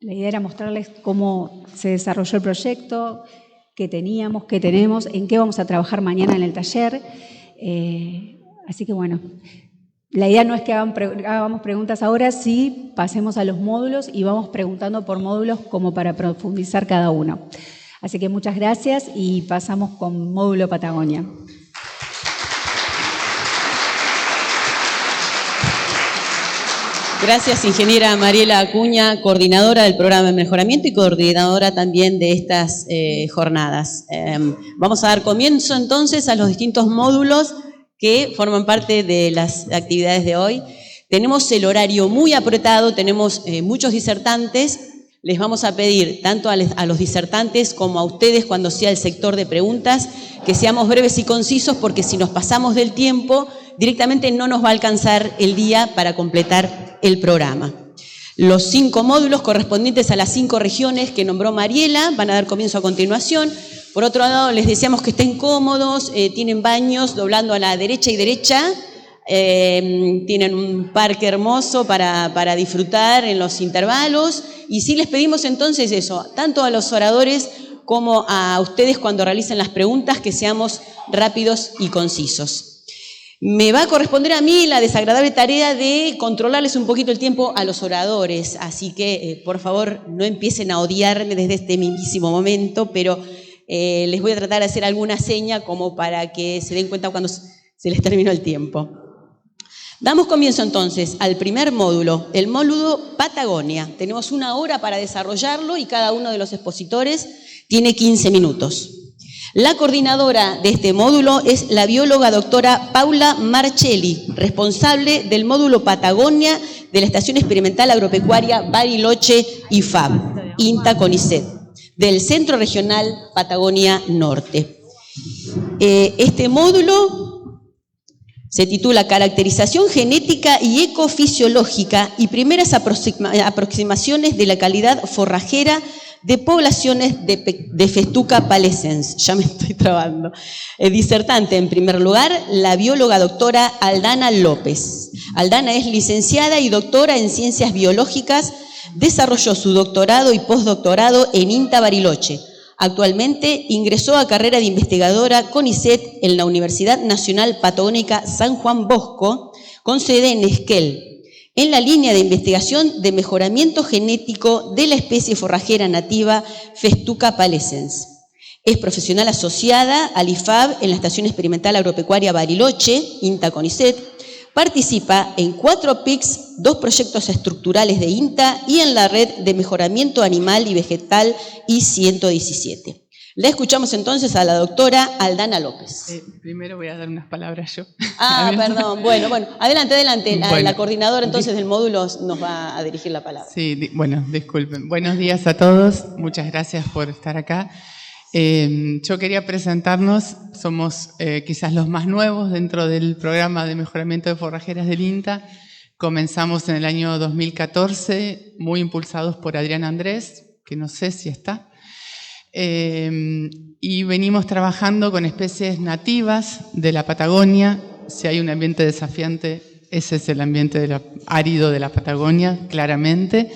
la idea era mostrarles cómo se desarrolló el proyecto, qué teníamos, qué tenemos, en qué vamos a trabajar mañana en el taller. Así que bueno, la idea no es que hagamos preguntas ahora, sí pasemos a los módulos y vamos preguntando por módulos como para profundizar cada uno. Así que muchas gracias y pasamos con módulo Patagonia. Gracias, ingeniera Mariela Acuña, coordinadora del programa de mejoramiento y coordinadora también de estas jornadas. Vamos a dar comienzo entonces a los distintos módulos que forman parte de las actividades de hoy. Tenemos el horario muy apretado, tenemos muchos disertantes. Les vamos a pedir tanto a los disertantes como a ustedes cuando sea el sector de preguntas que seamos breves y concisos porque si nos pasamos del tiempo directamente no nos va a alcanzar el día para completar el programa. Los 5 módulos correspondientes a las 5 regiones que nombró Mariela van a dar comienzo a continuación. Por otro lado, les deseamos que estén cómodos, tienen baños doblando a la derecha y derecha, tienen un parque hermoso para disfrutar en los intervalos y sí les pedimos entonces eso, tanto a los oradores como a ustedes cuando realicen las preguntas, que seamos rápidos y concisos. Me va a corresponder a mí la desagradable tarea de controlarles un poquito el tiempo a los oradores, así que por favor no empiecen a odiarme desde este mismísimo momento, pero Les voy a tratar de hacer alguna seña como para que se den cuenta cuando se les terminó el tiempo. Damos comienzo entonces al primer módulo, el módulo Patagonia. Tenemos 1 hora para desarrollarlo y cada uno de los expositores tiene 15 minutos. La coordinadora de este módulo es la bióloga doctora Paula Marchelli, responsable del módulo Patagonia de la Estación Experimental Agropecuaria Bariloche IFAB, INTA CONICET, del Centro Regional Patagonia Norte. Este módulo se titula Caracterización genética y ecofisiológica y primeras aproximaciones de la calidad forrajera de poblaciones de Festuca palescens. Ya me estoy trabando. Disertante, en primer lugar, la bióloga doctora Aldana López. Aldana es licenciada y doctora en Ciencias Biológicas. Desarrolló su doctorado y postdoctorado en INTA Bariloche. Actualmente ingresó a carrera de investigadora CONICET en la Universidad Nacional Patagónica San Juan Bosco, con sede en Esquel, en la línea de investigación de mejoramiento genético de la especie forrajera nativa Festuca palescens. Es profesional asociada al IFAB en la Estación Experimental Agropecuaria Bariloche, INTA CONICET. Participa en 4 PICs, 2 proyectos estructurales de INTA y en la red de mejoramiento animal y vegetal I-117. La escuchamos entonces a la doctora Aldana López. Primero voy a dar unas palabras yo. Perdón. Bueno, adelante. La coordinadora entonces del módulo nos va a dirigir la palabra. Sí, bueno, disculpen. Buenos días a todos. Muchas gracias por estar acá. Yo quería presentarnos, somos quizás los más nuevos dentro del programa de mejoramiento de forrajeras del INTA. Comenzamos en el año 2014, muy impulsados por Adrián Andrés, que no sé si está. Y venimos trabajando con especies nativas de la Patagonia. Si hay un ambiente desafiante, ese es el ambiente árido de la Patagonia, claramente.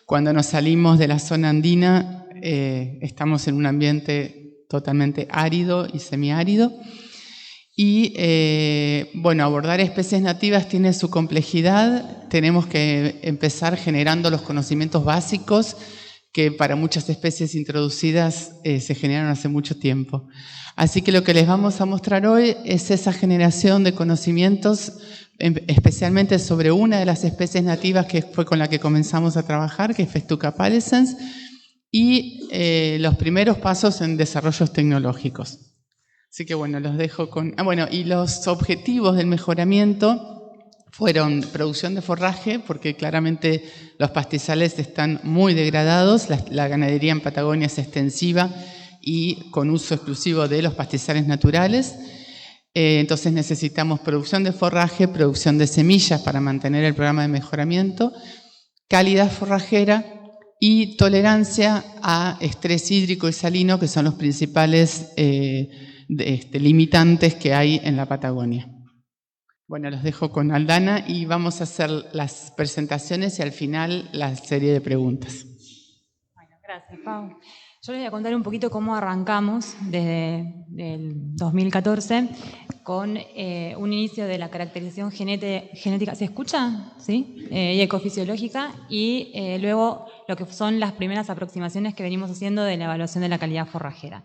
Cuando nos salimos de la zona andina, estamos en un ambiente totalmente árido y semiárido. Y abordar especies nativas tiene su complejidad. Tenemos que empezar generando los conocimientos básicos que para muchas especies introducidas se generaron hace mucho tiempo. Así que lo que les vamos a mostrar hoy es esa generación de conocimientos, especialmente sobre una de las especies nativas que fue con la que comenzamos a trabajar, que es Festuca palescens, y los primeros pasos en desarrollos tecnológicos. Así que bueno, los dejo con... y los objetivos del mejoramiento fueron producción de forraje, porque claramente los pastizales están muy degradados, la ganadería en Patagonia es extensiva y con uso exclusivo de los pastizales naturales. Entonces necesitamos producción de forraje, producción de semillas para mantener el programa de mejoramiento, calidad forrajera y tolerancia a estrés hídrico y salino, que son los principales limitantes que hay en la Patagonia. Bueno, los dejo con Aldana y vamos a hacer las presentaciones y al final la serie de preguntas. Bueno, gracias, Pau. Yo les voy a contar un poquito cómo arrancamos desde el 2014 con un inicio de la caracterización genética, ¿se escucha? ¿Sí? Y ecofisiológica, y luego lo que son las primeras aproximaciones que venimos haciendo de la evaluación de la calidad forrajera.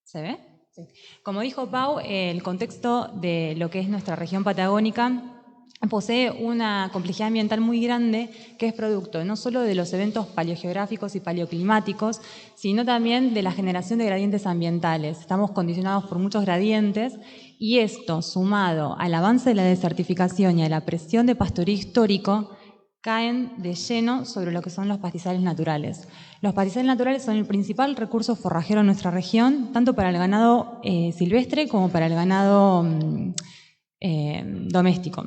¿Se ve? Sí. Como dijo Pau, el contexto de lo que es nuestra región patagónica posee una complejidad ambiental muy grande que es producto no solo de los eventos paleogeográficos y paleoclimáticos, sino también de la generación de gradientes ambientales. Estamos condicionados por muchos gradientes y esto, sumado al avance de la desertificación y a la presión de pastoreo histórico, caen de lleno sobre lo que son los pastizales naturales. Los pastizales naturales son el principal recurso forrajero en nuestra región, tanto para el ganado silvestre como para el ganado doméstico.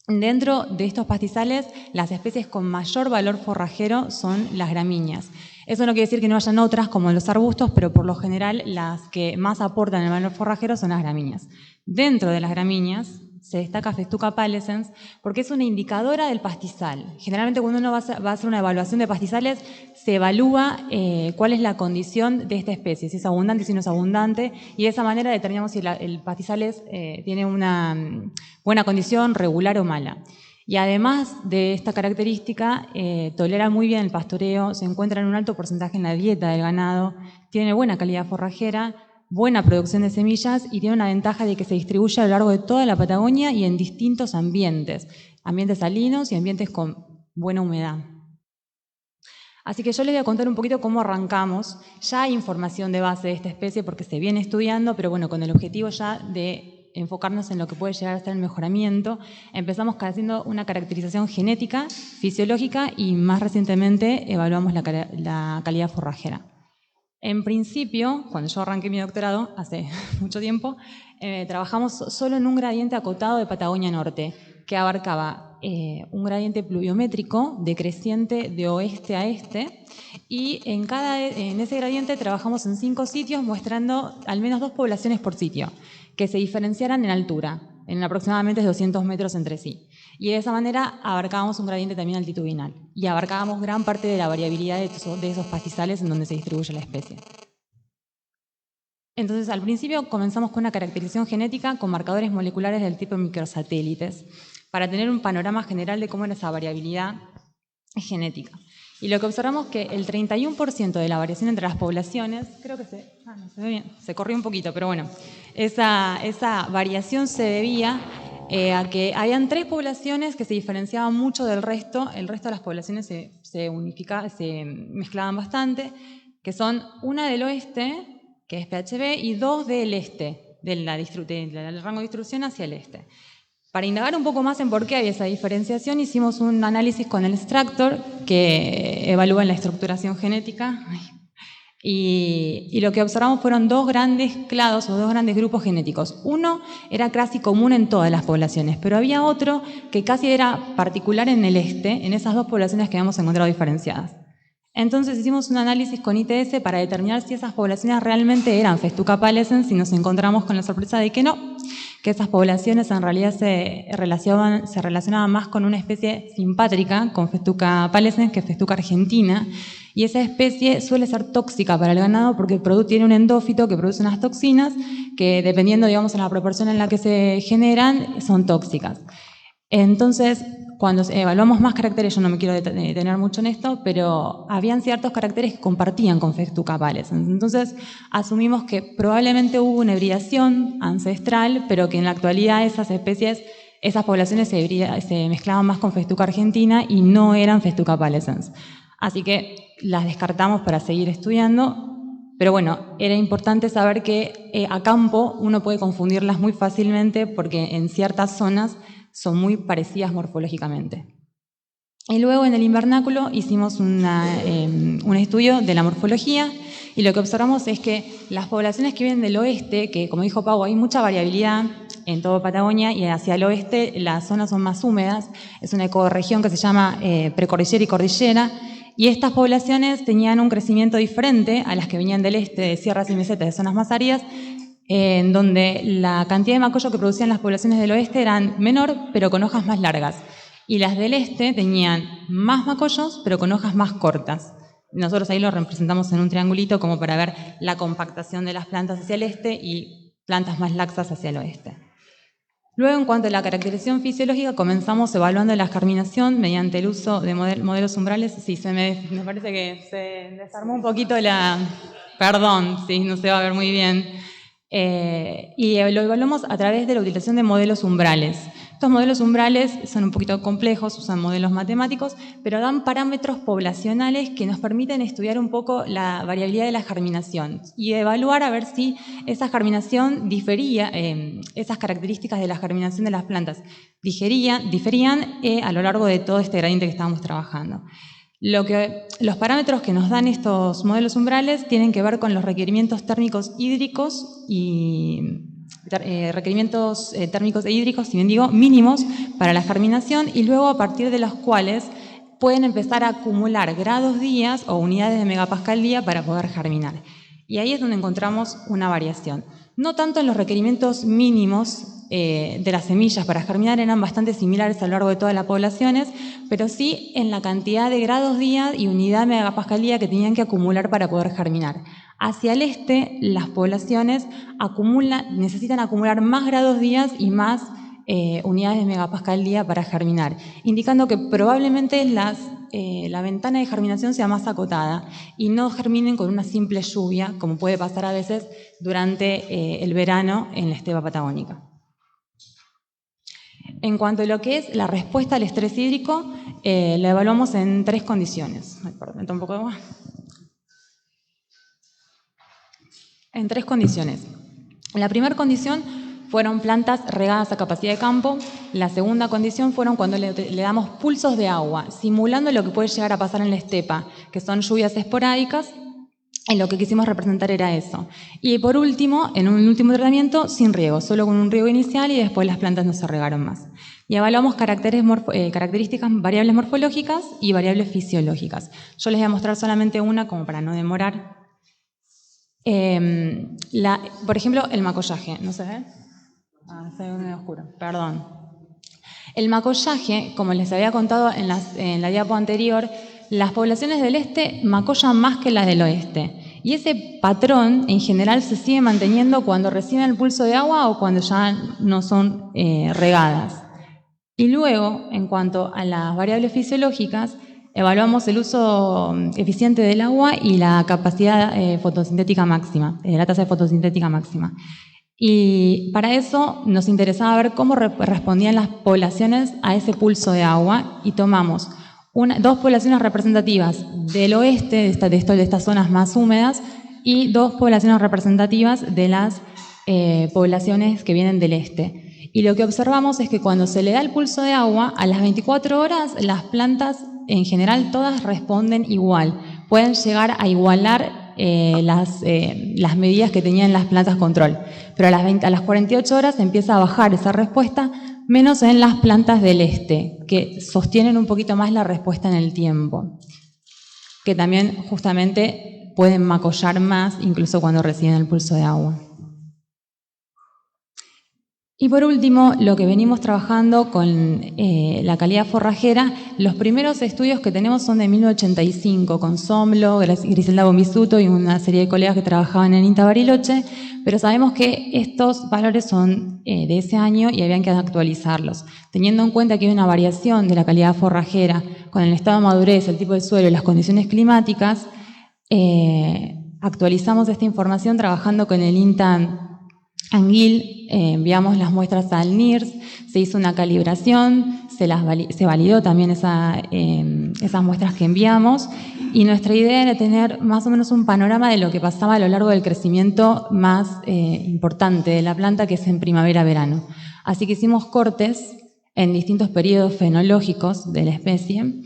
Dentro de estos pastizales, las especies con mayor valor forrajero son las gramíneas. Eso no quiere decir que no hayan otras como los arbustos, pero por lo general las que más aportan el valor forrajero son las gramíneas. Dentro de las gramíneas se destaca Festuca palescens porque es una indicadora del pastizal. Generalmente cuando uno va a hacer una evaluación de pastizales, se evalúa cuál es la condición de esta especie, si es abundante, si no es abundante, y de esa manera determinamos si el pastizal tiene una buena condición, regular o mala. Y además de esta característica, tolera muy bien el pastoreo, se encuentra en un alto porcentaje en la dieta del ganado, tiene buena calidad forrajera, buena producción de semillas y tiene una ventaja de que se distribuye a lo largo de toda la Patagonia y en distintos ambientes, ambientes salinos y ambientes con buena humedad. Así que yo les voy a contar un poquito cómo arrancamos. Ya hay información de base de esta especie porque se viene estudiando, pero bueno, con el objetivo ya de enfocarnos en lo que puede llegar a ser el mejoramiento. Empezamos haciendo una caracterización genética, fisiológica y más recientemente evaluamos la calidad forrajera. En principio, cuando yo arranqué mi doctorado, hace mucho tiempo, trabajamos solo en un gradiente acotado de Patagonia Norte, que abarcaba un gradiente pluviométrico decreciente de oeste a este, y en ese gradiente trabajamos en 5 sitios mostrando al menos 2 poblaciones por sitio, que se diferenciaran en altura, en aproximadamente 200 metros entre sí. Y de esa manera abarcábamos un gradiente también altitudinal y abarcábamos gran parte de la variabilidad de esos pastizales en donde se distribuye la especie. Entonces, al principio comenzamos con una caracterización genética con marcadores moleculares del tipo microsatélites para tener un panorama general de cómo era esa variabilidad genética. Y lo que observamos es que el 31% de la variación entre las poblaciones, creo que no se ve bien, se corrió un poquito, pero bueno, esa variación se debía a que habían 3 poblaciones que se diferenciaban mucho del resto. El resto de las poblaciones se mezclaban bastante, que son una del oeste, que es PHB, y 2 del este, del rango de distribución hacia el este. Para indagar un poco más en por qué había esa diferenciación, hicimos un análisis con el extractor que evalúa la estructuración genética. Y lo que observamos fueron 2 grandes clados o 2 grandes grupos genéticos. Uno era casi común en todas las poblaciones, pero había otro que casi era particular en el este, en esas 2 poblaciones que habíamos encontrado diferenciadas. Entonces hicimos un análisis con ITS para determinar si esas poblaciones realmente eran Festuca pallescens y nos encontramos con la sorpresa de que no, que esas poblaciones en realidad se relacionaban más con una especie simpátrica, con Festuca pallescens, que Festuca argentina, y esa especie suele ser tóxica para el ganado porque tiene un endófito que produce unas toxinas que, dependiendo, digamos, en la proporción en la que se generan, son tóxicas. Entonces, cuando evaluamos más caracteres, yo no me quiero detener mucho en esto, pero habían ciertos caracteres que compartían con Festuca pallescens. Entonces, asumimos que probablemente hubo una hibridación ancestral, pero que en la actualidad esas poblaciones se mezclaban más con Festuca argentina y no eran Festuca pallescens. Así que las descartamos para seguir estudiando, pero bueno, era importante saber que a campo uno puede confundirlas muy fácilmente porque en ciertas zonas son muy parecidas morfológicamente. Y luego en el invernáculo hicimos un estudio de la morfología y lo que observamos es que las poblaciones que vienen del oeste, que como dijo Pau, hay mucha variabilidad en toda Patagonia y hacia el oeste las zonas son más húmedas, es una ecorregión que se llama precordillera y cordillera, y estas poblaciones tenían un crecimiento diferente a las que venían del este, de sierras y mesetas, de zonas más áridas, en donde la cantidad de macollo que producían las poblaciones del oeste eran menor, pero con hojas más largas. Y las del este tenían más macollos, pero con hojas más cortas. Nosotros ahí lo representamos en un triangulito como para ver la compactación de las plantas hacia el este y plantas más laxas hacia el oeste. Luego, en cuanto a la caracterización fisiológica, comenzamos evaluando la germinación mediante el uso de modelos umbrales. Sí, me parece que se desarmó un poquito Perdón, sí, no se va a ver muy bien. Y lo evaluamos a través de la utilización de modelos umbrales. Estos modelos umbrales son un poquito complejos, usan modelos matemáticos, pero dan parámetros poblacionales que nos permiten estudiar un poco la variabilidad de la germinación y evaluar a ver si esa germinación difería, esas características de la germinación de las plantas diferían a lo largo de todo este gradiente que estábamos trabajando. Los parámetros que nos dan estos modelos umbrales tienen que ver con los requerimientos térmicos hídricos y requerimientos térmicos e hídricos, si bien digo, mínimos para la germinación, y luego a partir de los cuales pueden empezar a acumular grados días o unidades de megapascal día para poder germinar. Y ahí es donde encontramos una variación. No tanto en los requerimientos mínimos de las semillas para germinar, eran bastante similares a lo largo de todas las poblaciones, pero sí en la cantidad de grados día y unidad de megapascal día que tenían que acumular para poder germinar. Hacia el este, las poblaciones necesitan acumular más grados días y más unidades de megapascal día para germinar, indicando que probablemente la ventana de germinación sea más acotada y no germinen con una simple lluvia, como puede pasar a veces durante el verano en la estepa patagónica. En cuanto a lo que es la respuesta al estrés hídrico, la evaluamos en 3 condiciones. Ay, perdón, me tomo un poco de agua. En 3 condiciones. La primera condición fueron plantas regadas a capacidad de campo. La segunda condición fueron cuando le damos pulsos de agua, simulando lo que puede llegar a pasar en la estepa, que son lluvias esporádicas. En lo que quisimos representar era eso. Y por último, en un último tratamiento, sin riego, solo con un riego inicial y después las plantas no se regaron más. Y evaluamos características, variables morfológicas y variables fisiológicas. Yo les voy a mostrar solamente una como para no demorar. Por ejemplo, el macollaje. ¿No se ve? Se ve medio oscuro, perdón. El macollaje, como les había contado en la diapo anterior, las poblaciones del este macollan más que las del oeste. Y ese patrón, en general, se sigue manteniendo cuando reciben el pulso de agua o cuando ya no son regadas. Y luego, en cuanto a las variables fisiológicas, evaluamos el uso eficiente del agua y la capacidad fotosintética máxima, la tasa de fotosintética máxima. Y para eso nos interesaba ver cómo respondían las poblaciones a ese pulso de agua y tomamos 2 poblaciones representativas del oeste, de estas zonas más húmedas, y 2 poblaciones representativas de las poblaciones que vienen del este. Y lo que observamos es que cuando se le da el pulso de agua, a las 24 horas las plantas en general todas responden igual. Pueden llegar a igualar las medidas que tenían las plantas control. Pero a las 48 horas empieza a bajar esa respuesta, menos en las plantas del este, que sostienen un poquito más la respuesta en el tiempo, que también justamente pueden macollar más incluso cuando reciben el pulso de agua. Y por último, lo que venimos trabajando con la calidad forrajera, los primeros estudios que tenemos son de 1985, con Somlo, Griselda Bombisuto y una serie de colegas que trabajaban en INTA Bariloche, pero sabemos que estos valores son de ese año y habían que actualizarlos. Teniendo en cuenta que hay una variación de la calidad forrajera con el estado de madurez, el tipo de suelo y las condiciones climáticas, actualizamos esta información trabajando con el INTA Anguil, enviamos las muestras al NIRS, se hizo una calibración, se validó también esas muestras que enviamos, y nuestra idea era tener más o menos un panorama de lo que pasaba a lo largo del crecimiento más importante de la planta, que es en primavera-verano. Así que hicimos cortes en distintos periodos fenológicos de la especie,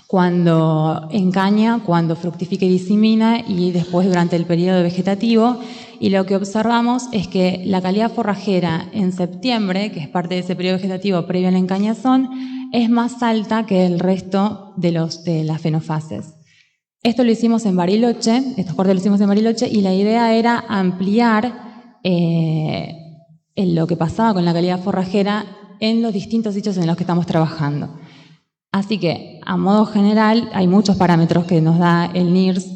cuando encaña, cuando fructifica y disemina, y después durante el periodo vegetativo. Y lo que observamos es que la calidad forrajera en septiembre, que es parte de ese periodo vegetativo previo a la encañazón, es más alta que el resto de las fenofases. Esto lo hicimos en Bariloche, estos cortes los hicimos en Bariloche, y la idea era ampliar lo que pasaba con la calidad forrajera en los distintos sitios en los que estamos trabajando. Así que, a modo general, hay muchos parámetros que nos da el NIRS.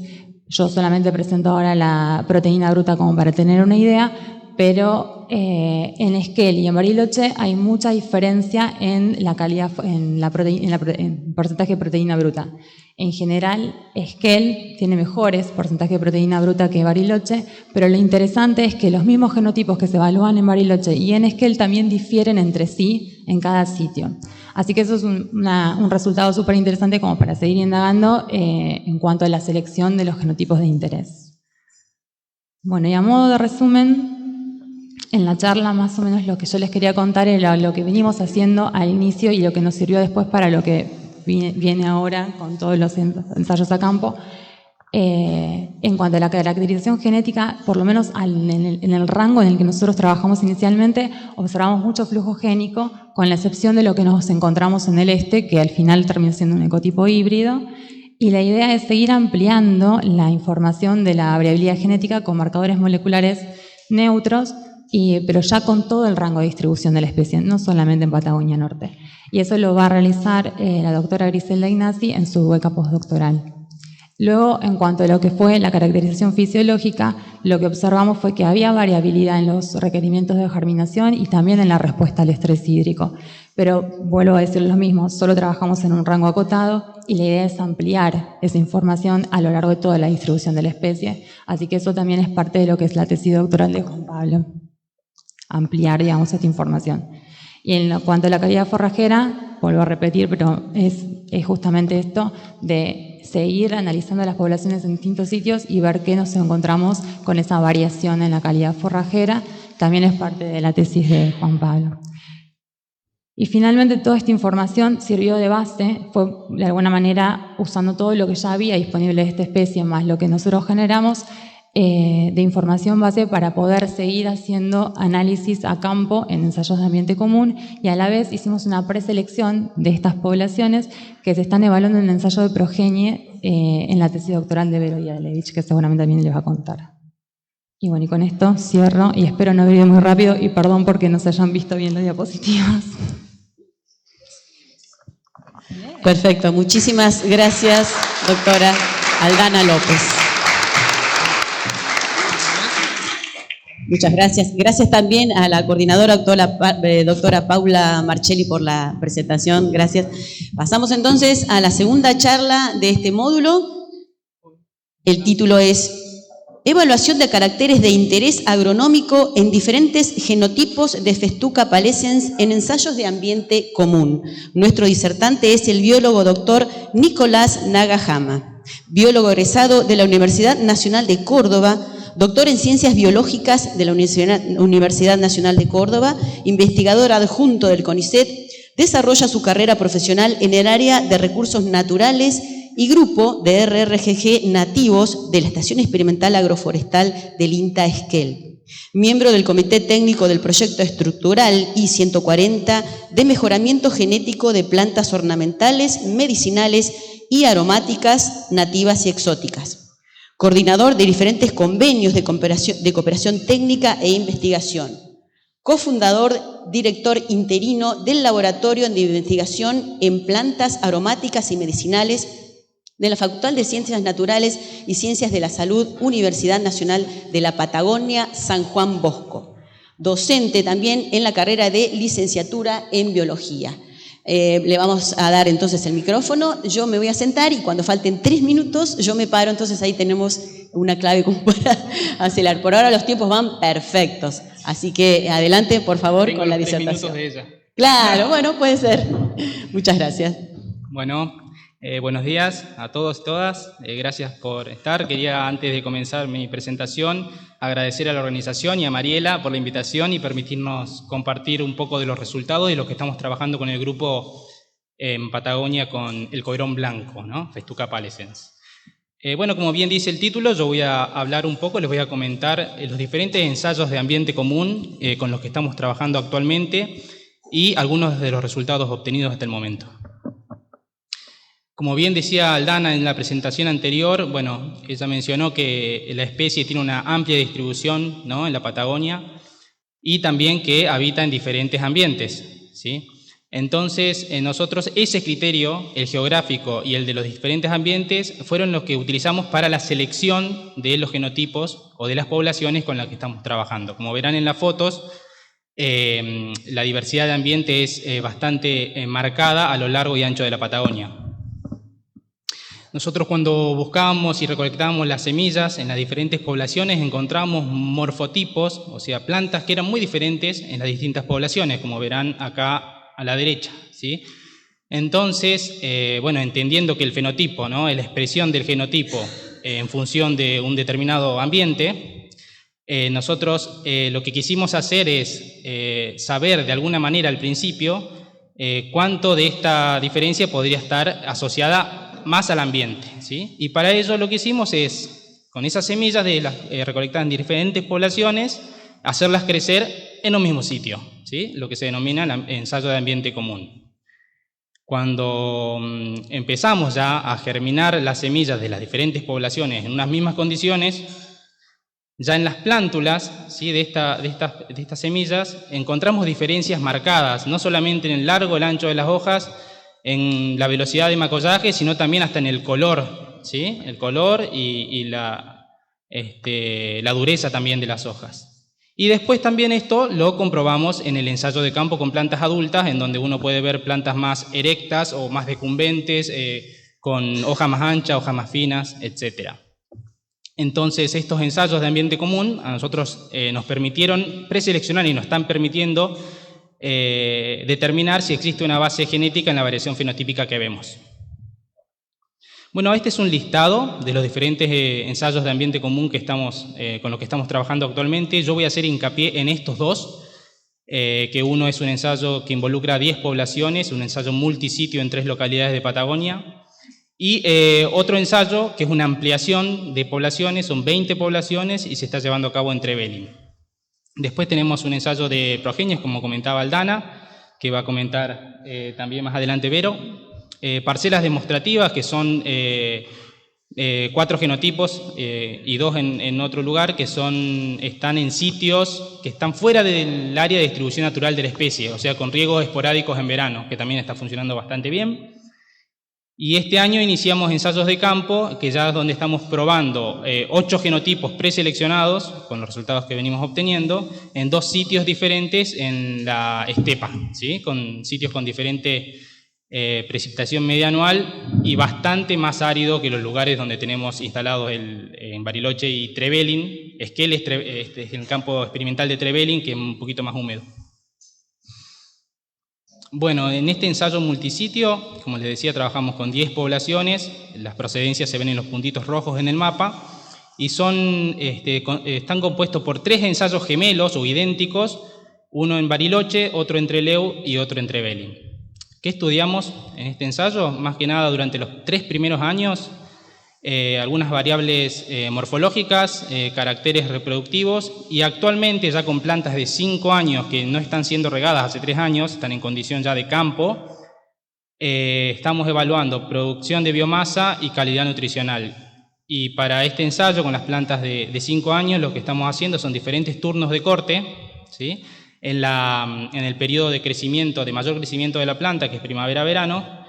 Yo solamente presento ahora la proteína bruta como para tener una idea, pero en Esquel y en Bariloche hay mucha diferencia en la calidad, en porcentaje de proteína bruta. En general, Esquel tiene mejores porcentajes de proteína bruta que Bariloche, pero lo interesante es que los mismos genotipos que se evalúan en Bariloche y en Esquel también difieren entre sí en cada sitio. Así que eso es un resultado súper interesante como para seguir indagando en cuanto a la selección de los genotipos de interés. Bueno, y a modo de resumen, en la charla más o menos lo que yo les quería contar era lo que venimos haciendo al inicio y lo que nos sirvió después para lo que viene ahora con todos los ensayos a campo. En cuanto a la caracterización genética, por lo menos en el rango en el que nosotros trabajamos inicialmente, observamos mucho flujo génico, con la excepción de lo que nos encontramos en el este, que al final termina siendo un ecotipo híbrido, y la idea es seguir ampliando la información de la variabilidad genética con marcadores moleculares neutros, pero ya con todo el rango de distribución de la especie, no solamente en Patagonia Norte. Y eso lo va a realizar la doctora Griselda Ignasi en su beca postdoctoral. Luego, en cuanto a lo que fue la caracterización fisiológica, lo que observamos fue que había variabilidad en los requerimientos de germinación y también en la respuesta al estrés hídrico. Pero vuelvo a decir lo mismo, solo trabajamos en un rango acotado y la idea es ampliar esa información a lo largo de toda la distribución de la especie. Así que eso también es parte de lo que es la tesis doctoral de Juan Pablo, ampliar, digamos, esta información. Y en cuanto a la calidad forrajera, vuelvo a repetir, pero es justamente esto de seguir analizando las poblaciones en distintos sitios y ver qué nos encontramos con esa variación en la calidad forrajera. También es parte de la tesis de Juan Pablo. Y finalmente toda esta información sirvió de base, fue de alguna manera usando todo lo que ya había disponible de esta especie, más lo que nosotros generamos, de información base para poder seguir haciendo análisis a campo en ensayos de ambiente común, y a la vez hicimos una preselección de estas poblaciones que se están evaluando en el ensayo de progenie en la tesis doctoral de Vero Yadlevich, que seguramente también les va a contar. Y bueno, y con esto cierro y espero no haber ido muy rápido y perdón porque no se hayan visto bien las diapositivas. Perfecto, muchísimas gracias, doctora Aldana López. Muchas gracias. Gracias también a la coordinadora doctora Paula Marchelli por la presentación. Gracias. Pasamos entonces a la segunda charla de este módulo. El título es Evaluación de caracteres de interés agronómico en diferentes genotipos de Festuca palescens en ensayos de ambiente común. Nuestro disertante es el biólogo doctor Nicolás Nagahama, biólogo egresado de la Universidad Nacional de Córdoba, doctor en Ciencias Biológicas de la Universidad Nacional de Córdoba, investigador adjunto del CONICET, desarrolla su carrera profesional en el área de recursos naturales y grupo de RRGG nativos de la Estación Experimental Agroforestal del INTA Esquel. Miembro del Comité Técnico del Proyecto Estructural I-140 de mejoramiento genético de plantas ornamentales, medicinales y aromáticas nativas y exóticas. Coordinador de diferentes convenios de cooperación técnica e investigación. Cofundador, director interino del Laboratorio de Investigación en Plantas Aromáticas y Medicinales de la Facultad de Ciencias Naturales y Ciencias de la Salud, Universidad Nacional de la Patagonia, San Juan Bosco. Docente también en la carrera de licenciatura en Biología. Le vamos a dar entonces el micrófono, yo me voy a sentar y cuando falten 3 minutos yo me paro, entonces ahí tenemos una clave como para acelerar. Por ahora los tiempos van perfectos, así que adelante por favor. Tengo con la disertación. 3 minutos de ella. Claro, bueno, puede ser. Muchas gracias. Bueno, buenos días a todos y todas, gracias por estar. Quería, antes de comenzar mi presentación, agradecer a la organización y a Mariela por la invitación y permitirnos compartir un poco de los resultados de lo que estamos trabajando con el grupo en Patagonia con el coirón blanco, ¿no? Festuca palescens. Bueno, como bien dice el título, yo voy a hablar un poco, les voy a comentar los diferentes ensayos de ambiente común con los que estamos trabajando actualmente y algunos de los resultados obtenidos hasta el momento. Como bien decía Aldana en la presentación anterior, bueno, ella mencionó que la especie tiene una amplia distribución, ¿no?, en la Patagonia y también que habita en diferentes ambientes, ¿sí? Entonces, nosotros ese criterio, el geográfico y el de los diferentes ambientes, fueron los que utilizamos para la selección de los genotipos o de las poblaciones con las que estamos trabajando. Como verán en las fotos, la diversidad de ambiente es bastante marcada a lo largo y ancho de la Patagonia. Nosotros cuando buscábamos y recolectábamos las semillas en las diferentes poblaciones encontramos morfotipos, o sea, plantas que eran muy diferentes en las distintas poblaciones, como verán acá a la derecha, ¿sí? Entonces, bueno, entendiendo que el fenotipo, ¿no?, es la expresión del genotipo en función de un determinado ambiente, nosotros lo que quisimos hacer es saber de alguna manera al principio cuánto de esta diferencia podría estar asociada más al ambiente, ¿sí? Y para ello lo que hicimos es, con esas semillas recolectadas en diferentes poblaciones, hacerlas crecer en un mismo sitio, ¿sí?, lo que se denomina el ensayo de ambiente común. Cuando empezamos ya a germinar las semillas de las diferentes poblaciones en unas mismas condiciones, ya en las plántulas, ¿sí?, de estas semillas encontramos diferencias marcadas, no solamente en el largo, el ancho de las hojas, en la velocidad de macollaje, sino también hasta en el color ¿sí? El color y la dureza también de las hojas. Y después también esto lo comprobamos en el ensayo de campo con plantas adultas, en donde uno puede ver plantas más erectas o más decumbentes, con hojas más anchas, hojas más finas, etc. Entonces, estos ensayos de ambiente común a nosotros nos permitieron preseleccionar y nos están permitiendo determinar si existe una base genética en la variación fenotípica que vemos. Bueno, este es un listado de los diferentes ensayos de ambiente común que con los que estamos trabajando actualmente. Yo voy a hacer hincapié en estos dos, que uno es un ensayo que involucra 10 poblaciones, un ensayo multisitio en 3 localidades de Patagonia, y otro ensayo que es una ampliación de poblaciones, son 20 poblaciones y se está llevando a cabo en Trevelin. Después tenemos un ensayo de progenies, como comentaba Aldana, que va a comentar también más adelante Vero. Parcelas demostrativas, que son 4 genotipos y 2 en otro lugar, que están en sitios que están fuera del área de distribución natural de la especie, o sea, con riegos esporádicos en verano, que también está funcionando bastante bien. Y este año iniciamos ensayos de campo, que ya es donde estamos probando 8 genotipos preseleccionados, con los resultados que venimos obteniendo, en 2 sitios diferentes en la estepa, ¿sí? Con sitios con diferente precipitación media anual y bastante más árido que los lugares donde tenemos instalados en Bariloche y Trevelin. Esquel es el campo experimental de Trevelin, que es un poquito más húmedo. Bueno, en este ensayo multisitio, como les decía, trabajamos con 10 poblaciones, las procedencias se ven en los puntitos rojos en el mapa, y están compuestos por 3 ensayos gemelos o idénticos, uno en Bariloche, otro en Trelew y otro en Trevelin. ¿Qué estudiamos en este ensayo? Más que nada durante los 3 primeros años, algunas variables morfológicas, caracteres reproductivos, y actualmente ya con plantas de 5 años que no están siendo regadas hace 3 años, están en condición ya de campo, estamos evaluando producción de biomasa y calidad nutricional. Y para este ensayo con las plantas de 5 años lo que estamos haciendo son diferentes turnos de corte, ¿sí? En el periodo de crecimiento, de mayor crecimiento de la planta, que es primavera-verano,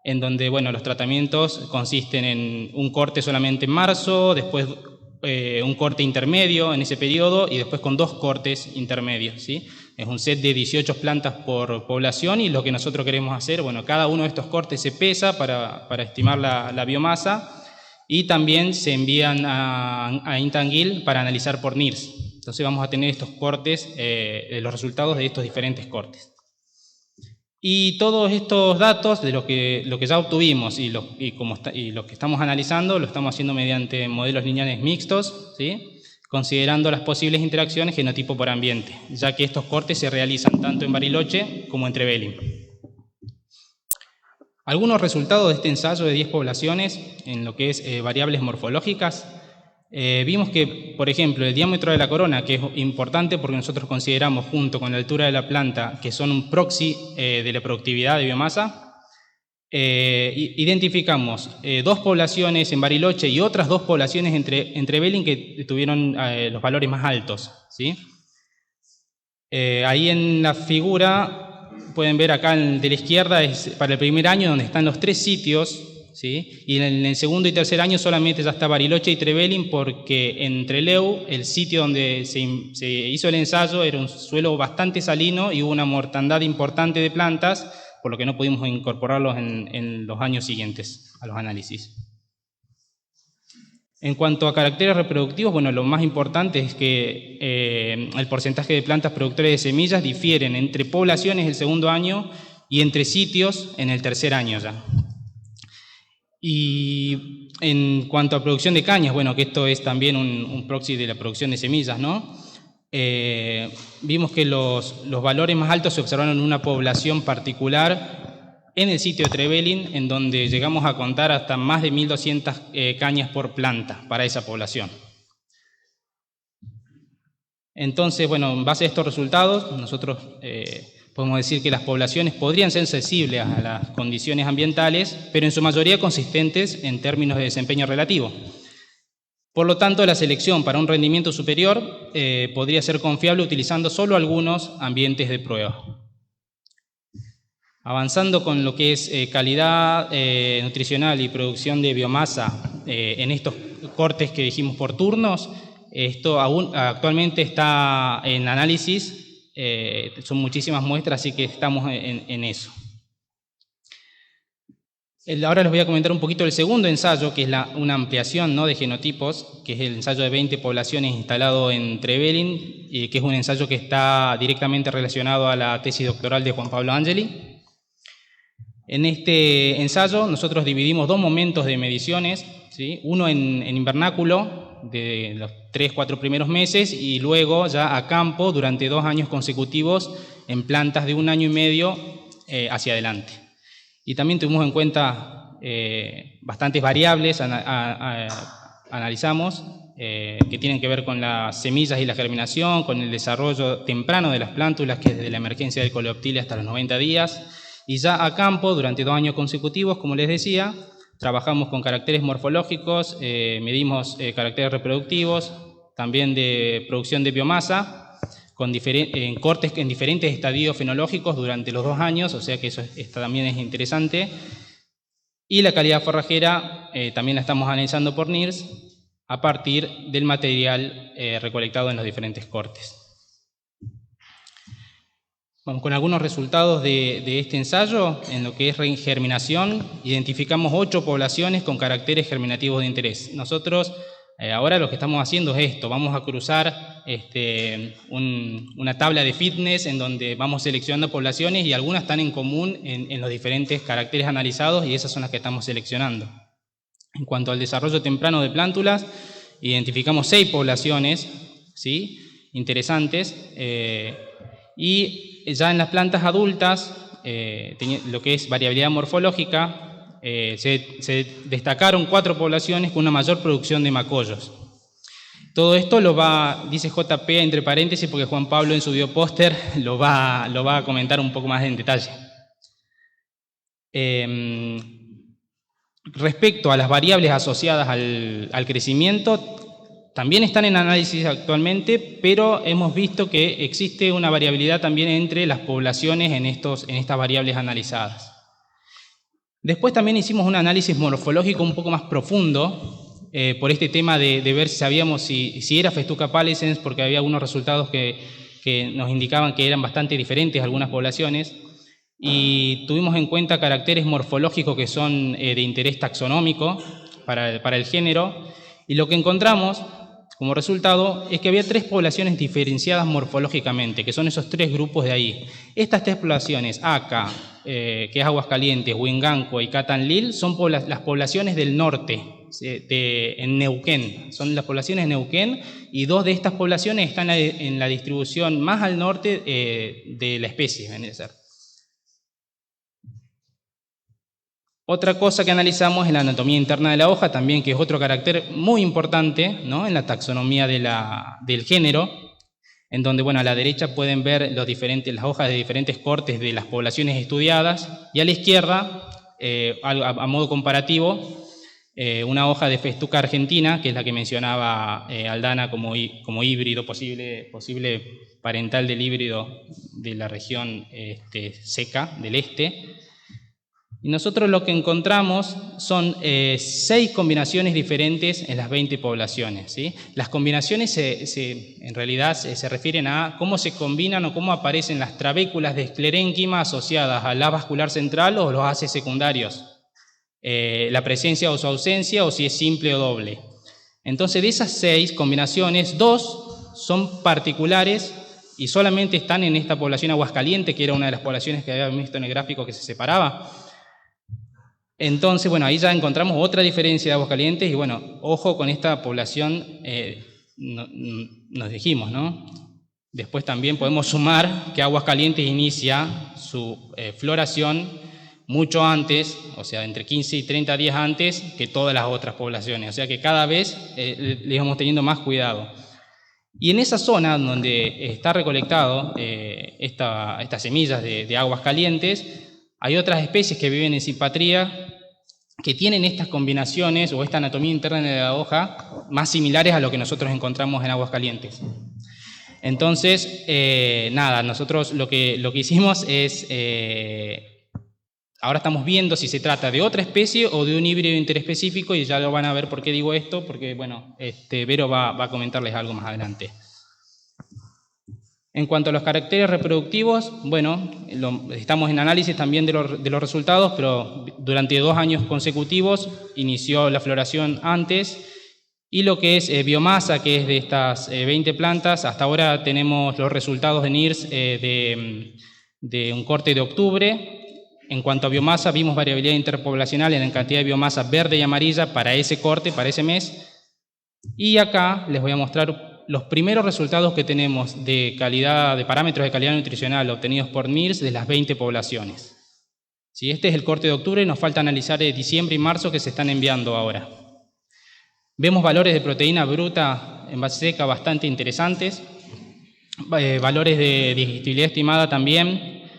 en donde, bueno, los tratamientos consisten en un corte solamente en marzo, después un corte intermedio en ese periodo y después con 2 cortes intermedios, ¿sí? Es un set de 18 plantas por población, y lo que nosotros queremos hacer, bueno, cada uno de estos cortes se pesa para estimar la biomasa, y también se envían a Intanguil para analizar por NIRS. Entonces vamos a tener estos cortes, los resultados de estos diferentes cortes. Y todos estos datos de lo que ya obtuvimos y lo que estamos analizando, lo estamos haciendo mediante modelos lineales mixtos, ¿sí? Considerando las posibles interacciones genotipo por ambiente, ya que estos cortes se realizan tanto en Bariloche como en Trevelin. Algunos resultados de este ensayo de 10 poblaciones en lo que es variables morfológicas. Vimos que, por ejemplo, el diámetro de la corona, que es importante porque nosotros consideramos junto con la altura de la planta que son un proxy de la productividad de biomasa, identificamos 2 poblaciones en Bariloche y otras 2 poblaciones en Trevelin que tuvieron los valores más altos, ¿sí? Ahí en la figura pueden ver acá de la izquierda es para el primer año donde están los 3 sitios, ¿sí? Y en el segundo y tercer año solamente ya está Bariloche y Trevelin, porque en Trelew, el sitio donde se hizo el ensayo, era un suelo bastante salino y hubo una mortandad importante de plantas, por lo que no pudimos incorporarlos en los años siguientes a los análisis. En cuanto a caracteres reproductivos, bueno, lo más importante es que el porcentaje de plantas productoras de semillas difieren entre poblaciones el segundo año y entre sitios en el tercer año ya. Y en cuanto a producción de cañas, bueno, que esto es también un proxy de la producción de semillas, ¿no? Vimos que los valores más altos se observaron en una población particular en el sitio de Trevelin, en donde llegamos a contar hasta más de 1.200 cañas por planta para esa población. Entonces, bueno, en base a estos resultados, nosotros podemos decir que las poblaciones podrían ser sensibles a las condiciones ambientales, pero en su mayoría consistentes en términos de desempeño relativo. Por lo tanto, la selección para un rendimiento superior podría ser confiable utilizando solo algunos ambientes de prueba. Avanzando con lo que es calidad nutricional y producción de biomasa en estos cortes que dijimos por turnos, esto actualmente está en análisis, son muchísimas muestras, así que estamos en eso. Ahora les voy a comentar un poquito el segundo ensayo, que es una ampliación, ¿no?, de genotipos, que es el ensayo de 20 poblaciones instalado en Trevelin, que es un ensayo que está directamente relacionado a la tesis doctoral de Juan Pablo Angeli. En este ensayo nosotros dividimos 2 momentos de mediciones, ¿sí? Uno en invernáculo, de los 3-4 primeros meses, y luego ya a campo durante 2 años consecutivos en plantas de 1 año y medio hacia adelante. Y también tuvimos en cuenta bastantes variables, analizamos, que tienen que ver con las semillas y la germinación, con el desarrollo temprano de las plántulas, que es desde la emergencia del coleoptile hasta los 90 días, y ya a campo, durante 2 años consecutivos, como les decía, trabajamos con caracteres morfológicos, medimos caracteres reproductivos, también de producción de biomasa, en cortes en diferentes estadios fenológicos durante los 2 años, o sea que eso también es interesante. Y la calidad forrajera también la estamos analizando por NIRS a partir del material recolectado en los diferentes cortes. Vamos con algunos resultados de este ensayo. En lo que es germinación, identificamos 8 poblaciones con caracteres germinativos de interés. Nosotros ahora lo que estamos haciendo es esto, vamos a cruzar una tabla de fitness en donde vamos seleccionando poblaciones y algunas están en común en los diferentes caracteres analizados y esas son las que estamos seleccionando. En cuanto al desarrollo temprano de plántulas, identificamos 6 poblaciones, ¿sí?, interesantes, y ya en las plantas adultas, lo que es variabilidad morfológica, se destacaron 4 poblaciones con una mayor producción de macollos. Todo esto dice JP entre paréntesis porque Juan Pablo en su biopóster lo va a comentar un poco más en detalle. Respecto a las variables asociadas al crecimiento, también están en análisis actualmente, pero hemos visto que existe una variabilidad también entre las poblaciones en estas variables analizadas. Después también hicimos un análisis morfológico un poco más profundo por este tema de ver si sabíamos si era Festuca pallescens, porque había algunos resultados que nos indicaban que eran bastante diferentes algunas poblaciones, y tuvimos en cuenta caracteres morfológicos que son de interés taxonómico para el género, y lo que encontramos como resultado es que había 3 poblaciones diferenciadas morfológicamente, que son esos 3 grupos de ahí. Estas 3 poblaciones, Aca, que es Aguascalientes, Huinganco y Catanlil, son las poblaciones del norte, en Neuquén. Son las poblaciones de Neuquén, y 2 de estas poblaciones están en la distribución más al norte de la especie, viene a ser. Otra cosa que analizamos es la anatomía interna de la hoja, también, que es otro carácter muy importante, ¿no?, en la taxonomía del género, en donde, bueno, a la derecha pueden ver las hojas de diferentes cortes de las poblaciones estudiadas, y a la izquierda, a modo comparativo, una hoja de Festuca argentina, que es la que mencionaba Aldana como híbrido, posible parental del híbrido de la región seca del este. Y nosotros lo que encontramos son 6 combinaciones diferentes en las 20 poblaciones, ¿sí? Las combinaciones en realidad se refieren a cómo se combinan o cómo aparecen las trabéculas de esclerénquima asociadas al haz vascular central o los haces secundarios, la presencia o su ausencia, o si es simple o doble. Entonces, de esas 6 combinaciones, 2 son particulares y solamente están en esta población Aguascalientes, que era una de las poblaciones que habíamos visto en el gráfico que se separaba. Entonces, bueno, ahí ya encontramos otra diferencia de Aguascalientes y, bueno, ojo con esta población, nos dijimos, ¿no? Después también podemos sumar que Aguascalientes inicia su floración mucho antes, o sea, entre 15 y 30 días antes que todas las otras poblaciones, o sea que cada vez le íbamos teniendo más cuidado. Y en esa zona donde está recolectado estas semillas de Aguascalientes, hay otras especies que viven en simpatría que tienen estas combinaciones o esta anatomía interna de la hoja más similares a lo que nosotros encontramos en Aguascalientes. Entonces, nada, nosotros lo que hicimos es Ahora estamos viendo si se trata de otra especie o de un híbrido interespecífico y ya lo van a ver por qué digo esto, porque bueno, Vero va a comentarles algo más adelante. En cuanto a los caracteres reproductivos, bueno, estamos en análisis también de los resultados, pero durante 2 años consecutivos inició la floración antes, y lo que es biomasa, que es de estas 20 plantas, hasta ahora tenemos los resultados de NIRS de un corte de octubre. En cuanto a biomasa, vimos variabilidad interpoblacional en la cantidad de biomasa verde y amarilla para ese corte, para ese mes. Y acá les voy a mostrar los primeros resultados que tenemos de calidad, de parámetros de calidad nutricional obtenidos por NIRS de las 20 poblaciones. ¿Sí? Este es el corte de octubre, nos falta analizar diciembre y marzo que se están enviando ahora. Vemos valores de proteína bruta en base seca bastante interesantes, valores de digestibilidad estimada también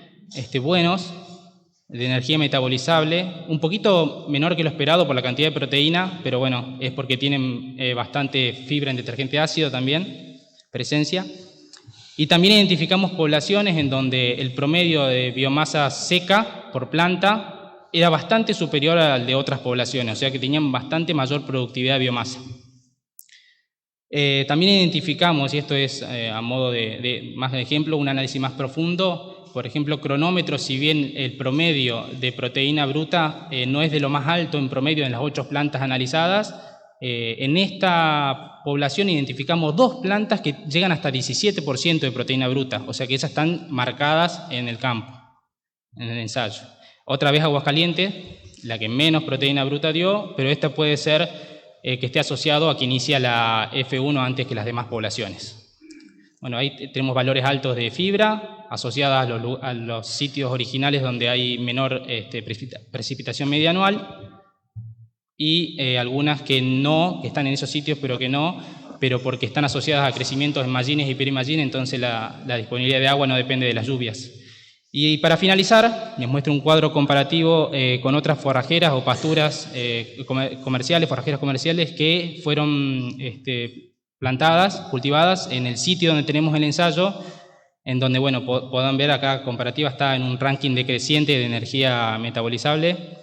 buenos, de energía metabolizable, un poquito menor que lo esperado por la cantidad de proteína, pero bueno, es porque tienen bastante fibra en detergente ácido también, presencia. Y también identificamos poblaciones en donde el promedio de biomasa seca por planta era bastante superior al de otras poblaciones, o sea que tenían bastante mayor productividad de biomasa. También identificamos, y esto es a modo de más de ejemplo, un análisis más profundo. Por ejemplo, cronómetros, si bien el promedio de proteína bruta no es de lo más alto en promedio en las 8 plantas analizadas, en esta población identificamos 2 plantas que llegan hasta 17% de proteína bruta, o sea que esas están marcadas en el campo, en el ensayo. Otra vez Aguascalientes, la que menos proteína bruta dio, pero esta puede ser que esté asociado a que inicia la F1 antes que las demás poblaciones. Bueno, ahí tenemos valores altos de fibra, asociadas a los sitios originales donde hay menor precipitación media anual, y algunas que no, que están en esos sitios pero porque están asociadas a crecimientos en mallines y perimallines, entonces la disponibilidad de agua no depende de las lluvias. Y para finalizar, les muestro un cuadro comparativo con otras forrajeras o pasturas comerciales, forrajeras comerciales que fueron plantadas, cultivadas en el sitio donde tenemos el ensayo, en donde, bueno, puedan ver acá comparativa está en un ranking decreciente de energía metabolizable,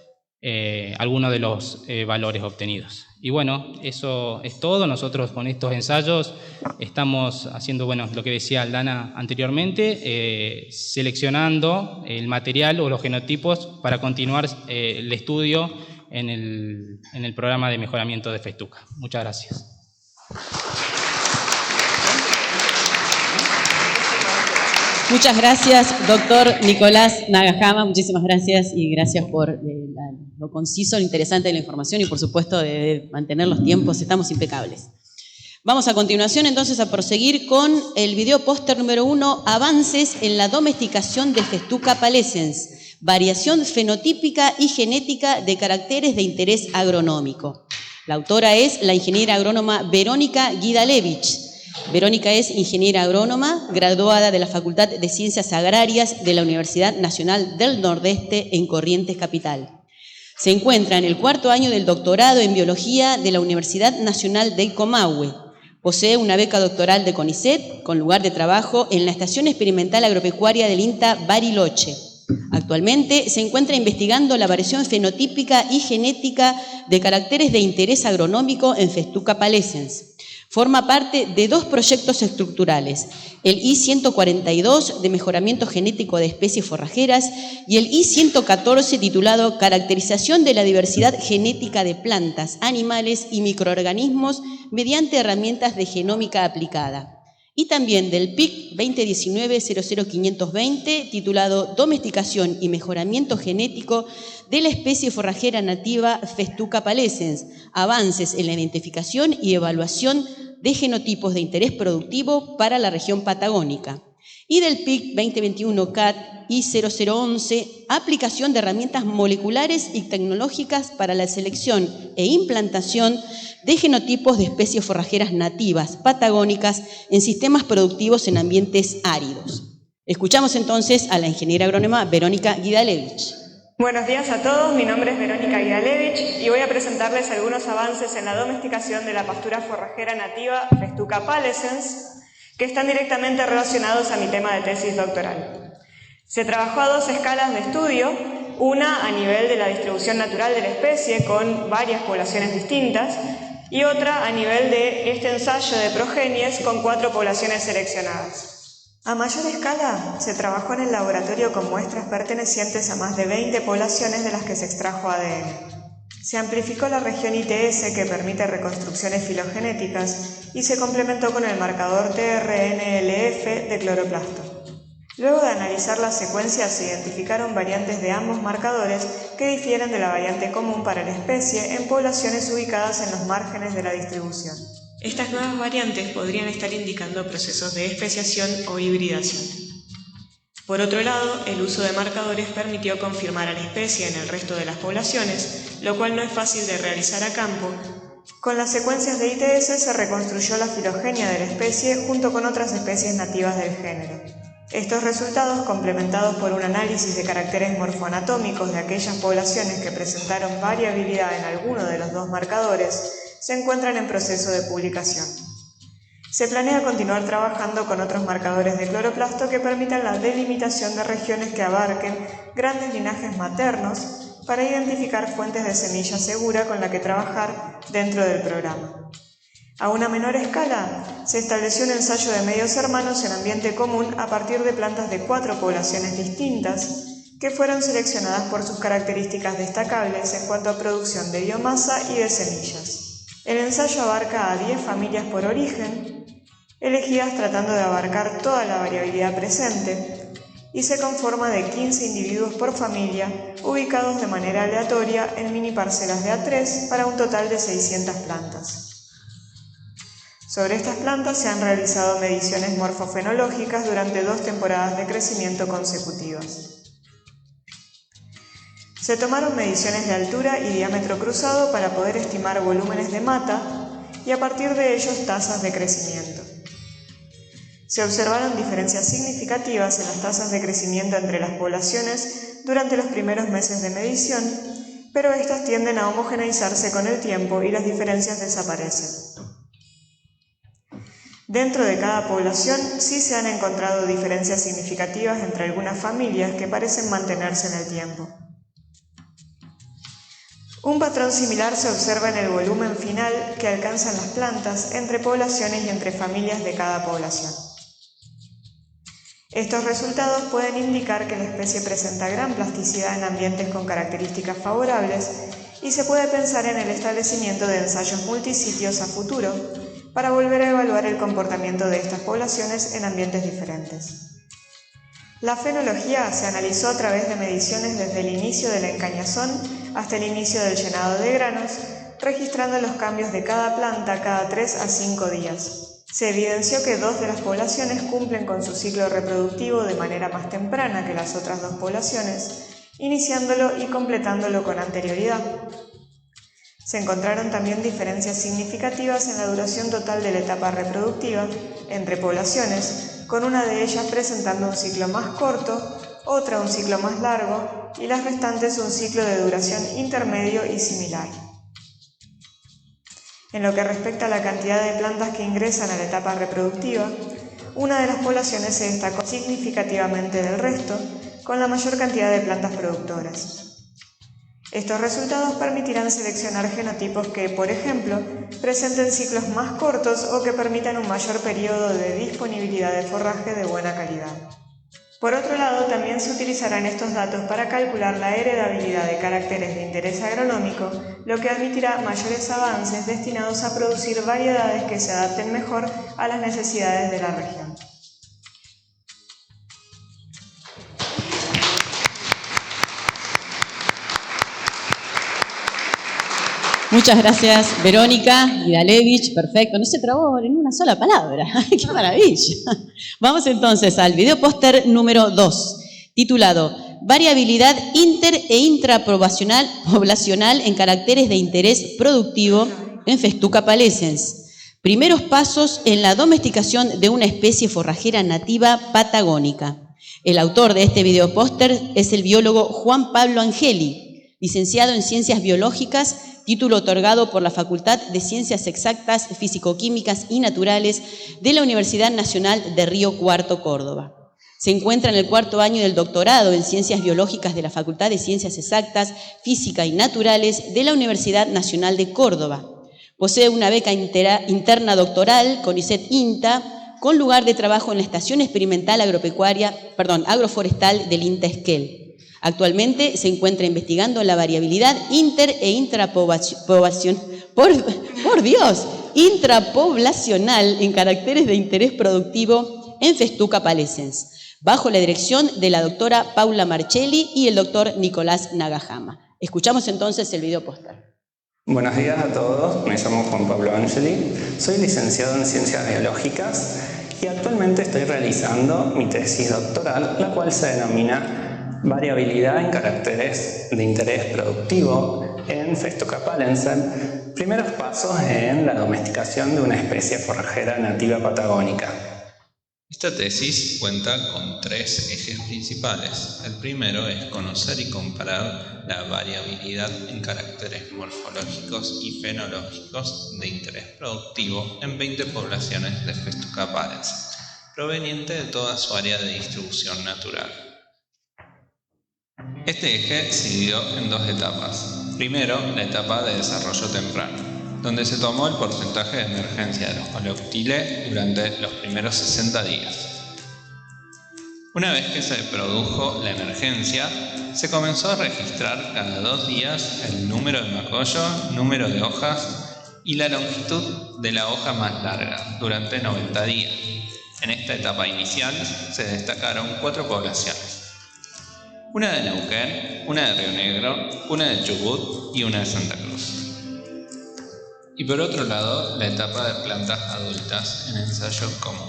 algunos de los valores obtenidos. Y bueno, eso es todo. Nosotros con estos ensayos estamos haciendo, bueno, lo que decía Aldana anteriormente, seleccionando el material o los genotipos para continuar el estudio en el programa de mejoramiento de Festuca. Muchas gracias. Muchas gracias, doctor Nicolás Nagajama, muchísimas gracias y gracias por lo conciso, lo interesante de la información y por supuesto de mantener los tiempos, estamos impecables. Vamos a continuación entonces a proseguir con el video póster número 1, avances en la domesticación de Festuca pallescens, variación fenotípica y genética de caracteres de interés agronómico. La autora es la ingeniera agrónoma Verónica Guidalevich. Verónica es ingeniera agrónoma, graduada de la Facultad de Ciencias Agrarias de la Universidad Nacional del Nordeste en Corrientes Capital. Se encuentra en el 4º año del doctorado en Biología de la Universidad Nacional del Comahue. Posee una beca doctoral de CONICET con lugar de trabajo en la Estación Experimental Agropecuaria del INTA Bariloche. Actualmente se encuentra investigando la variación fenotípica y genética de caracteres de interés agronómico en Festuca pallescens. Forma parte de 2 proyectos estructurales, el I-142 de mejoramiento genético de especies forrajeras y el I-114 titulado Caracterización de la diversidad genética de plantas, animales y microorganismos mediante herramientas de genómica aplicada. Y también del PIC 2019-00520 titulado Domesticación y mejoramiento genético de la especie forrajera nativa Festuca pallescens, avances en la identificación y evaluación de genotipos de interés productivo para la región patagónica. Y del PIC 2021-CAT y 0011, aplicación de herramientas moleculares y tecnológicas para la selección e implantación de genotipos de especies forrajeras nativas patagónicas en sistemas productivos en ambientes áridos. Escuchamos entonces a la ingeniera agrónoma Verónica Guidalevich. Buenos días a todos, mi nombre es Verónica Guidalevich y voy a presentarles algunos avances en la domesticación de la pastura forrajera nativa Festuca pallescens, que están directamente relacionados a mi tema de tesis doctoral. Se trabajó a 2 escalas de estudio. una a nivel de la distribución natural de la especie con varias poblaciones distintas y otra a nivel de este ensayo de progenies con 4 poblaciones seleccionadas. A mayor escala, se trabajó en el laboratorio con muestras pertenecientes a más de 20 poblaciones de las que se extrajo ADN. Se amplificó la región ITS que permite reconstrucciones filogenéticas y se complementó con el marcador tRNLF de cloroplasto. Luego de analizar las secuencias se identificaron variantes de ambos marcadores que difieren de la variante común para la especie en poblaciones ubicadas en los márgenes de la distribución. Estas nuevas variantes podrían estar indicando procesos de especiación o hibridación. Por otro lado, el uso de marcadores permitió confirmar a la especie en el resto de las poblaciones, lo cual no es fácil de realizar a campo. Con las secuencias de ITS se reconstruyó la filogenia de la especie junto con otras especies nativas del género. Estos resultados, complementados por un análisis de caracteres morfoanatómicos de aquellas poblaciones que presentaron variabilidad en alguno de los 2 marcadores, se encuentran en proceso de publicación. Se planea continuar trabajando con otros marcadores de cloroplasto que permitan la delimitación de regiones que abarquen grandes linajes maternos para identificar fuentes de semilla segura con la que trabajar dentro del programa. A una menor escala, se estableció un ensayo de medios hermanos en ambiente común a partir de plantas de 4 poblaciones distintas que fueron seleccionadas por sus características destacables en cuanto a producción de biomasa y de semillas. El ensayo abarca a 10 familias por origen, elegidas tratando de abarcar toda la variabilidad presente, y se conforma de 15 individuos por familia, ubicados de manera aleatoria en mini parcelas de A3 para un total de 600 plantas. Sobre estas plantas se han realizado mediciones morfofenológicas durante 2 temporadas de crecimiento consecutivas. Se tomaron mediciones de altura y diámetro cruzado para poder estimar volúmenes de mata y a partir de ellos tasas de crecimiento. Se observaron diferencias significativas en las tasas de crecimiento entre las poblaciones durante los primeros meses de medición, pero estas tienden a homogeneizarse con el tiempo y las diferencias desaparecen. Dentro de cada población sí se han encontrado diferencias significativas entre algunas familias que parecen mantenerse en el tiempo. Un patrón similar se observa en el volumen final que alcanzan las plantas entre poblaciones y entre familias de cada población. Estos resultados pueden indicar que la especie presenta gran plasticidad en ambientes con características favorables y se puede pensar en el establecimiento de ensayos multisitios a futuro para volver a evaluar el comportamiento de estas poblaciones en ambientes diferentes. La fenología se analizó a través de mediciones desde el inicio de la encañazón hasta el inicio del llenado de granos, registrando los cambios de cada planta cada 3 a 5 días. Se evidenció que 2 de las poblaciones cumplen con su ciclo reproductivo de manera más temprana que las otras 2 poblaciones, iniciándolo y completándolo con anterioridad. Se encontraron también diferencias significativas en la duración total de la etapa reproductiva entre poblaciones, con una de ellas presentando un ciclo más corto, otra un ciclo más largo y las restantes un ciclo de duración intermedio y similar. En lo que respecta a la cantidad de plantas que ingresan a la etapa reproductiva, una de las poblaciones se destacó significativamente del resto, con la mayor cantidad de plantas productoras. Estos resultados permitirán seleccionar genotipos que, por ejemplo, presenten ciclos más cortos o que permitan un mayor periodo de disponibilidad de forraje de buena calidad. Por otro lado, también se utilizarán estos datos para calcular la heredabilidad de caracteres de interés agronómico, lo que admitirá mayores avances destinados a producir variedades que se adapten mejor a las necesidades de la región. Muchas gracias, Verónica Idalevich. Perfecto, no se trabó en una sola palabra. ¡Qué maravilla! Vamos entonces al video póster número 2, titulado Variabilidad inter e intrapoblacional en caracteres de interés productivo en Festuca pallescens. Primeros pasos en la domesticación de una especie forrajera nativa patagónica. El autor de este video póster es el biólogo Juan Pablo Angeli, licenciado en Ciencias Biológicas, título otorgado por la Facultad de Ciencias Exactas, Físico-Químicas y Naturales de la Universidad Nacional de Río Cuarto, Córdoba. Se encuentra en el 4º año del doctorado en Ciencias Biológicas de la Facultad de Ciencias Exactas, Física y Naturales de la Universidad Nacional de Córdoba. Posee una beca interna doctoral CONICET INTA, con lugar de trabajo en la Estación Experimental Agroforestal del INTA Esquel. Actualmente se encuentra investigando la variabilidad intrapoblacional en caracteres de interés productivo en Festuca palescens, bajo la dirección de la doctora Paula Marchelli y el doctor Nicolás Nagahama. Escuchamos entonces el video póster. Buenos días a todos, me llamo Juan Pablo Angeli, soy licenciado en Ciencias Biológicas y actualmente estoy realizando mi tesis doctoral, la cual se denomina Variabilidad en caracteres de interés productivo en Festuca palescens, primeros pasos en la domesticación de una especie forrajera nativa patagónica. Esta tesis cuenta con 3 ejes principales. El primero es conocer y comparar la variabilidad en caracteres morfológicos y fenológicos de interés productivo en 20 poblaciones de Festuca palescens, proveniente de toda su área de distribución natural. Este eje se dividió en 2 etapas. Primero, la etapa de desarrollo temprano, donde se tomó el porcentaje de emergencia de los coleóptiles durante los primeros 60 días. Una vez que se produjo la emergencia, se comenzó a registrar cada 2 días el número de macollo, número de hojas y la longitud de la hoja más larga durante 90 días. En esta etapa inicial se destacaron 4 poblaciones. Una de Neuquén, una de Río Negro, una de Chubut y una de Santa Cruz. Y por otro lado, la etapa de plantas adultas en ensayo común.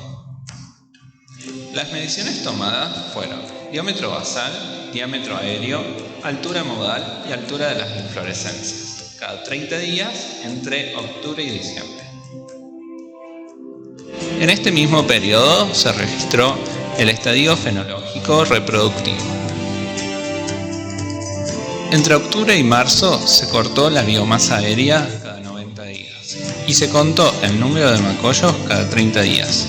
Las mediciones tomadas fueron diámetro basal, diámetro aéreo, altura modal y altura de las inflorescencias, cada 30 días entre octubre y diciembre. En este mismo periodo se registró el estadio fenológico reproductivo. Entre octubre y marzo se cortó la biomasa aérea cada 90 días y se contó el número de macollos cada 30 días.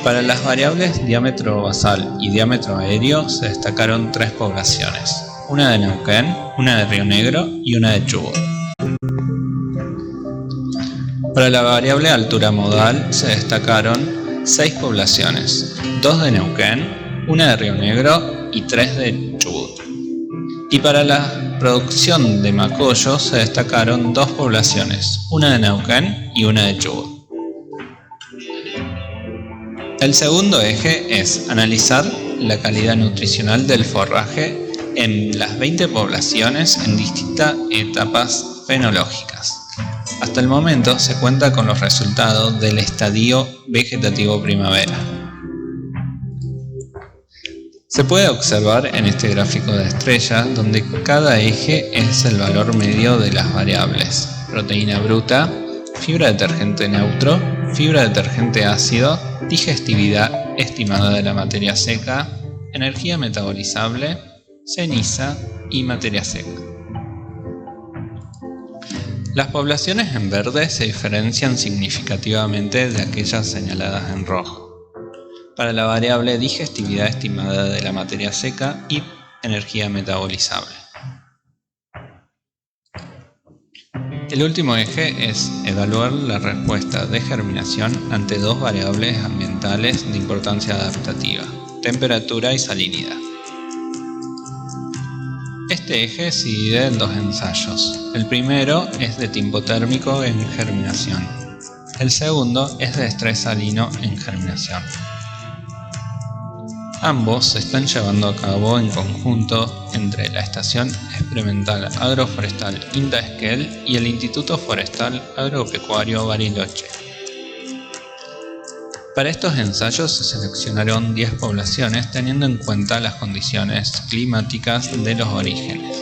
Para las variables diámetro basal y diámetro aéreo se destacaron 3 poblaciones, una de Neuquén, una de Río Negro y una de Chubut. Para la variable altura modal se destacaron 6 poblaciones, 2 de Neuquén, una de Río Negro y 3 de Chubut. Y para la producción de macollo se destacaron 2 poblaciones, una de Neuquén y una de Chubut. El segundo eje es analizar la calidad nutricional del forraje en las 20 poblaciones en distintas etapas fenológicas. Hasta el momento se cuenta con los resultados del estadio vegetativo primavera. Se puede observar en este gráfico de estrellas donde cada eje es el valor medio de las variables: proteína bruta, fibra detergente neutro, fibra detergente ácido, digestividad estimada de la materia seca, energía metabolizable, ceniza y materia seca. Las poblaciones en verde se diferencian significativamente de aquellas señaladas en rojo para la variable digestividad estimada de la materia seca y energía metabolizable. El último eje es evaluar la respuesta de germinación ante 2 variables ambientales de importancia adaptativa: temperatura y salinidad. Este eje se divide en 2 ensayos. El primero es de tiempo térmico en germinación. El segundo es de estrés salino en germinación. Ambos se están llevando a cabo en conjunto entre la Estación Experimental Agroforestal INTA Esquel y el Instituto Forestal Agropecuario Bariloche. Para estos ensayos se seleccionaron 10 poblaciones teniendo en cuenta las condiciones climáticas de los orígenes.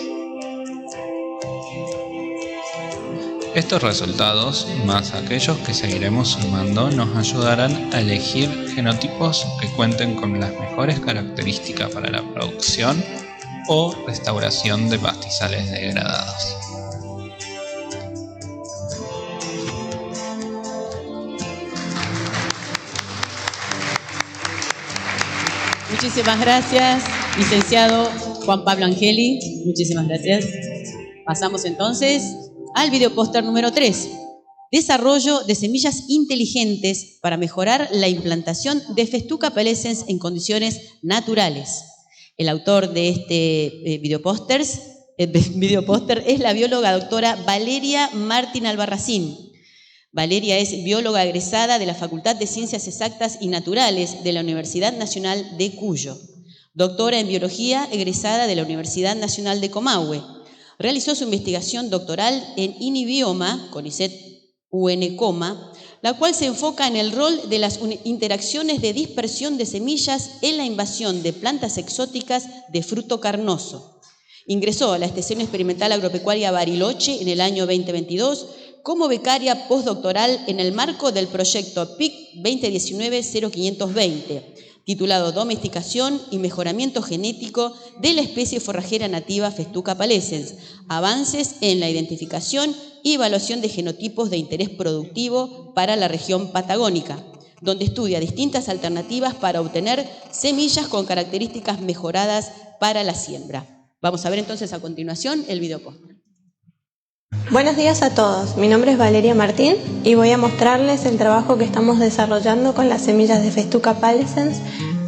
Estos resultados, más aquellos que seguiremos sumando, nos ayudarán a elegir genotipos que cuenten con las mejores características para la producción o restauración de pastizales degradados. Muchísimas gracias, licenciado Juan Pablo Angeli. Muchísimas gracias. Pasamos entonces al videopóster número 3. Desarrollo de semillas inteligentes para mejorar la implantación de Festuca pallescens en condiciones naturales. El autor de este videopóster es la bióloga doctora Valeria Martín Albarracín. Valeria es bióloga egresada de la Facultad de Ciencias Exactas y Naturales de la Universidad Nacional de Cuyo. Doctora en biología egresada de la Universidad Nacional de Comahue. Realizó su investigación doctoral en INIBIOMA, CONICET UN-COMA, la cual se enfoca en el rol de las interacciones de dispersión de semillas en la invasión de plantas exóticas de fruto carnoso. Ingresó a la Estación Experimental Agropecuaria Bariloche en el año 2022 como becaria postdoctoral en el marco del proyecto PIC 2019-0520, titulado Domesticación y Mejoramiento Genético de la especie forrajera nativa Festuca pallescens, avances en la identificación y evaluación de genotipos de interés productivo para la región patagónica, donde estudia distintas alternativas para obtener semillas con características mejoradas para la siembra. Vamos a ver entonces a continuación el videopóster. Buenos días a todos, mi nombre es Valeria Martín y voy a mostrarles el trabajo que estamos desarrollando con las semillas de Festuca pallescens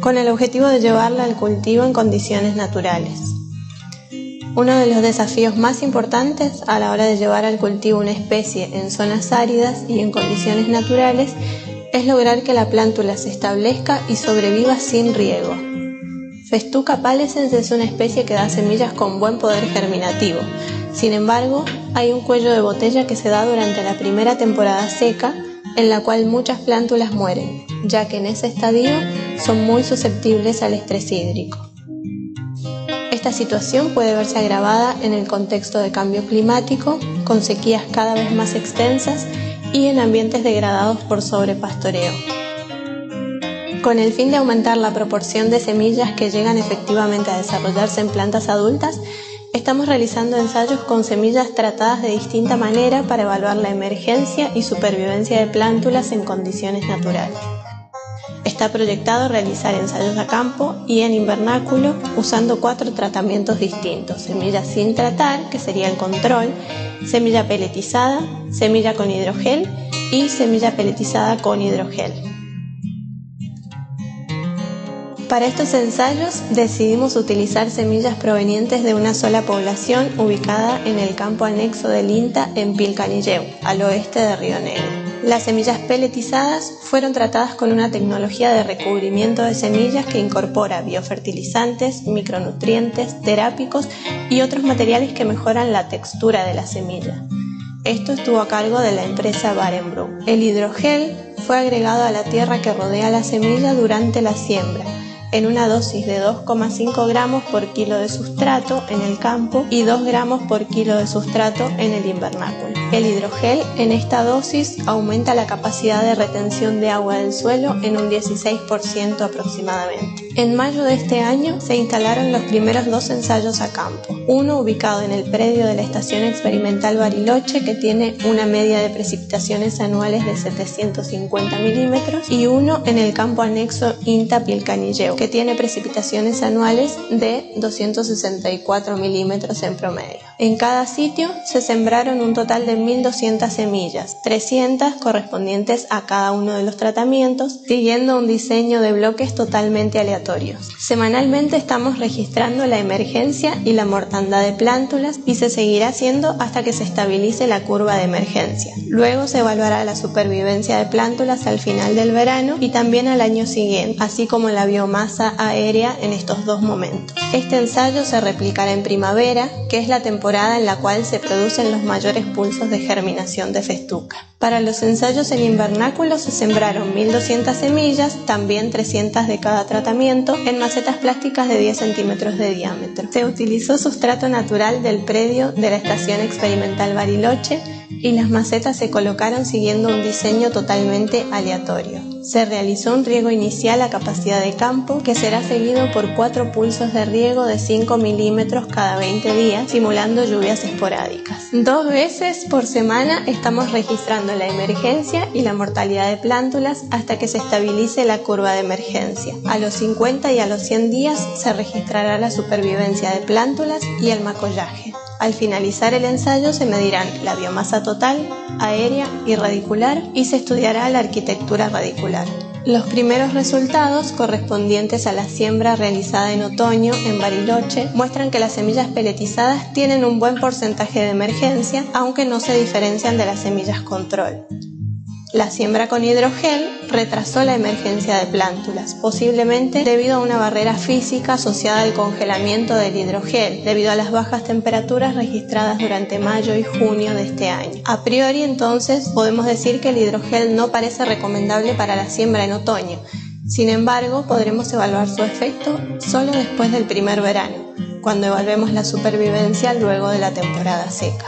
con el objetivo de llevarla al cultivo en condiciones naturales. Uno de los desafíos más importantes a la hora de llevar al cultivo una especie en zonas áridas y en condiciones naturales es lograr que la plántula se establezca y sobreviva sin riego. Festuca pallescens es una especie que da semillas con buen poder germinativo. Sin embargo, hay un cuello de botella que se da durante la primera temporada seca, en la cual muchas plántulas mueren, ya que en ese estadio son muy susceptibles al estrés hídrico. Esta situación puede verse agravada en el contexto de cambio climático, con sequías cada vez más extensas y en ambientes degradados por sobrepastoreo. Con el fin de aumentar la proporción de semillas que llegan efectivamente a desarrollarse en plantas adultas, estamos realizando ensayos con semillas tratadas de distinta manera para evaluar la emergencia y supervivencia de plántulas en condiciones naturales. Está proyectado realizar ensayos a campo y en invernáculo usando 4 tratamientos distintos: semilla sin tratar, que sería el control, semilla peletizada, semilla con hidrogel y semilla peletizada con hidrogel. Para estos ensayos decidimos utilizar semillas provenientes de una sola población ubicada en el campo anexo del INTA en Pilcanilleu, al oeste de Río Negro. Las semillas peletizadas fueron tratadas con una tecnología de recubrimiento de semillas que incorpora biofertilizantes, micronutrientes, terápicos y otros materiales que mejoran la textura de la semilla. Esto estuvo a cargo de la empresa Barenbrum. El hidrogel fue agregado a la tierra que rodea la semilla durante la siembra, en una dosis de 2,5 gramos por kilo de sustrato en el campo y 2 gramos por kilo de sustrato en el invernáculo. El hidrogel en esta dosis aumenta la capacidad de retención de agua del suelo en un 16% aproximadamente. En mayo de este año se instalaron los primeros 2 ensayos a campo, uno ubicado en el predio de la Estación Experimental Bariloche, que tiene una media de precipitaciones anuales de 750 milímetros, y uno en el campo anexo INTA Pilcanilleu, que tiene precipitaciones anuales de 264 milímetros en promedio. En cada sitio se sembraron un total de 1.200 semillas, 300 correspondientes a cada uno de los tratamientos, siguiendo un diseño de bloques totalmente aleatorios. Semanalmente estamos registrando la emergencia y la mortandad de plántulas y se seguirá haciendo hasta que se estabilice la curva de emergencia. Luego se evaluará la supervivencia de plántulas al final del verano y también al año siguiente, así como la biomasa aérea en estos 2 momentos. Este ensayo se replicará en primavera, que es la temporada en la cual se producen los mayores pulsos de germinación de festuca. Para los ensayos en invernáculo se sembraron 1.200 semillas, también 300 de cada tratamiento, en macetas plásticas de 10 centímetros de diámetro. Se utilizó sustrato natural del predio de la Estación Experimental Bariloche, y las macetas se colocaron siguiendo un diseño totalmente aleatorio. Se realizó un riego inicial a capacidad de campo que será seguido por 4 pulsos de riego de 5 milímetros cada 20 días, simulando lluvias esporádicas. 2 veces por semana estamos registrando la emergencia y la mortalidad de plántulas hasta que se estabilice la curva de emergencia. A los 50 y a los 100 días se registrará la supervivencia de plántulas y el macollaje. Al finalizar el ensayo se medirán la biomasa total, aérea y radicular y se estudiará la arquitectura radicular. Los primeros resultados, correspondientes a la siembra realizada en otoño en Bariloche, muestran que las semillas peletizadas tienen un buen porcentaje de emergencia, aunque no se diferencian de las semillas control. La siembra con hidrogel retrasó la emergencia de plántulas, posiblemente debido a una barrera física asociada al congelamiento del hidrogel, debido a las bajas temperaturas registradas durante mayo y junio de este año. A priori, entonces, podemos decir que el hidrogel no parece recomendable para la siembra en otoño. Sin embargo, podremos evaluar su efecto solo después del primer verano, cuando evaluemos la supervivencia luego de la temporada seca.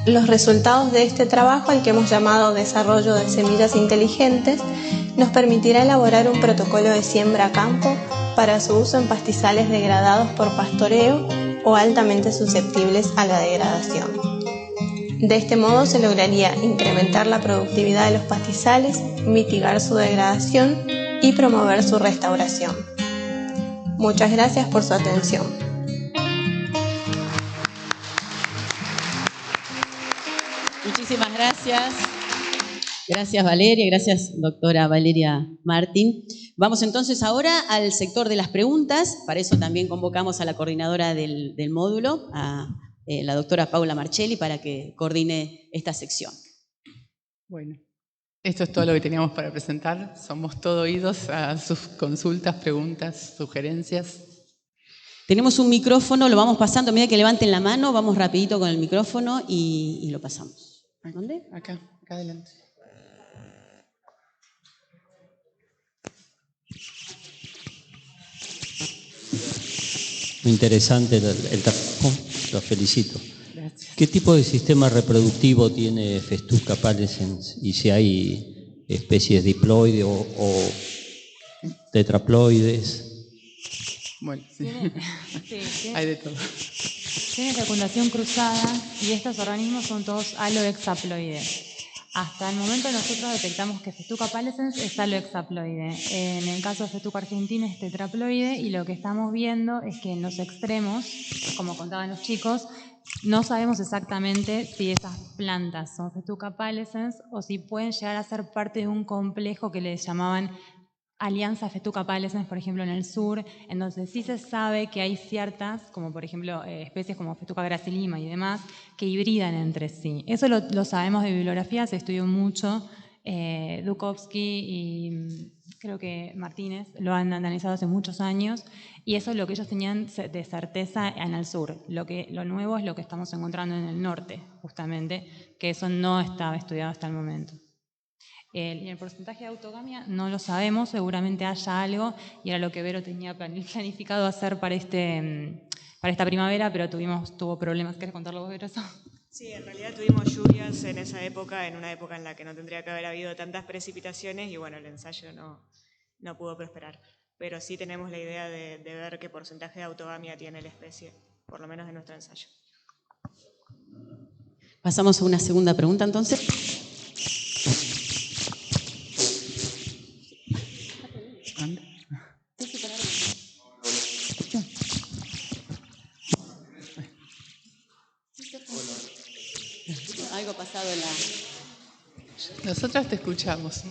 Los resultados de este trabajo, al que hemos llamado desarrollo de semillas inteligentes, nos permitirá elaborar un protocolo de siembra a campo para su uso en pastizales degradados por pastoreo o altamente susceptibles a la degradación. De este modo se lograría incrementar la productividad de los pastizales, mitigar su degradación y promover su restauración. Muchas gracias por su atención. Muchísimas gracias. Gracias, Valeria. Gracias, doctora Valeria Martín. Vamos entonces ahora al sector de las preguntas. Para eso también convocamos a la coordinadora del módulo, a la doctora Paula Marchelli, para que coordine esta sección. Bueno, esto es todo lo que teníamos para presentar. Somos todo oídos a sus consultas, preguntas, sugerencias. Tenemos un micrófono, lo vamos pasando. A medida que levanten la mano, vamos rapidito con el micrófono y lo pasamos. ¿Dónde? Acá adelante. Muy interesante el trabajo, los felicito. Gracias. ¿Qué tipo de sistema reproductivo tiene Festuca pallescens? Y si hay especies diploides o tetraploides. Bueno, sí. Sí, Hay de todo. Tiene fecundación cruzada y estos organismos son todos alohexaploides. Hasta el momento nosotros detectamos que Festuca pallescens es alohexaploide. En el caso de Festuca argentina es tetraploide y lo que estamos viendo es que en los extremos, como contaban los chicos, no sabemos exactamente si esas plantas son Festuca pallescens o si pueden llegar a ser parte de un complejo que les llamaban Alianza Festuca pallescens, por ejemplo, en el sur. Entonces sí se sabe que hay ciertas, como por ejemplo especies como Festuca gracilima y demás, que hibridan entre sí. Eso lo sabemos de bibliografía, se estudió mucho. Dukovsky y creo que Martínez lo han analizado hace muchos años y eso es lo que ellos tenían de certeza en el sur. Lo nuevo es lo que estamos encontrando en el norte, justamente, que eso no estaba estudiado hasta el momento. Y el porcentaje de autogamia no lo sabemos, seguramente haya algo, y era lo que Vero tenía planificado hacer para esta primavera, pero tuvo problemas. ¿Querés contarlo vos, Vero, eso? Sí, en realidad tuvimos lluvias en esa época, en una época en la que no tendría que haber habido tantas precipitaciones, y bueno, el ensayo no pudo prosperar. Pero sí tenemos la idea de ver qué porcentaje de autogamia tiene la especie, por lo menos en nuestro ensayo. Pasamos a una segunda pregunta, entonces. Algo pasado en la... Nosotras te escuchamos.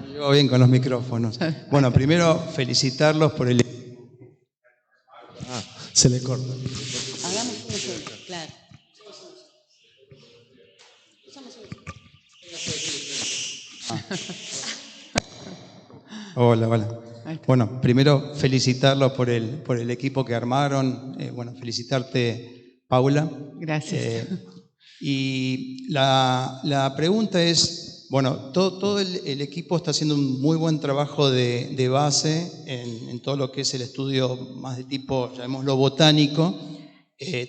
Llevo bien con los micrófonos. Bueno, primero felicitarlos por el... se le corta. Hagamos un ejemplo, claro. Hola. Bueno, primero felicitarlos por el equipo que armaron. Felicitarte, Paula. Gracias. Y la pregunta es, Bueno, todo el equipo está haciendo un muy buen trabajo de base en todo lo que es el estudio más de tipo, llamémoslo botánico.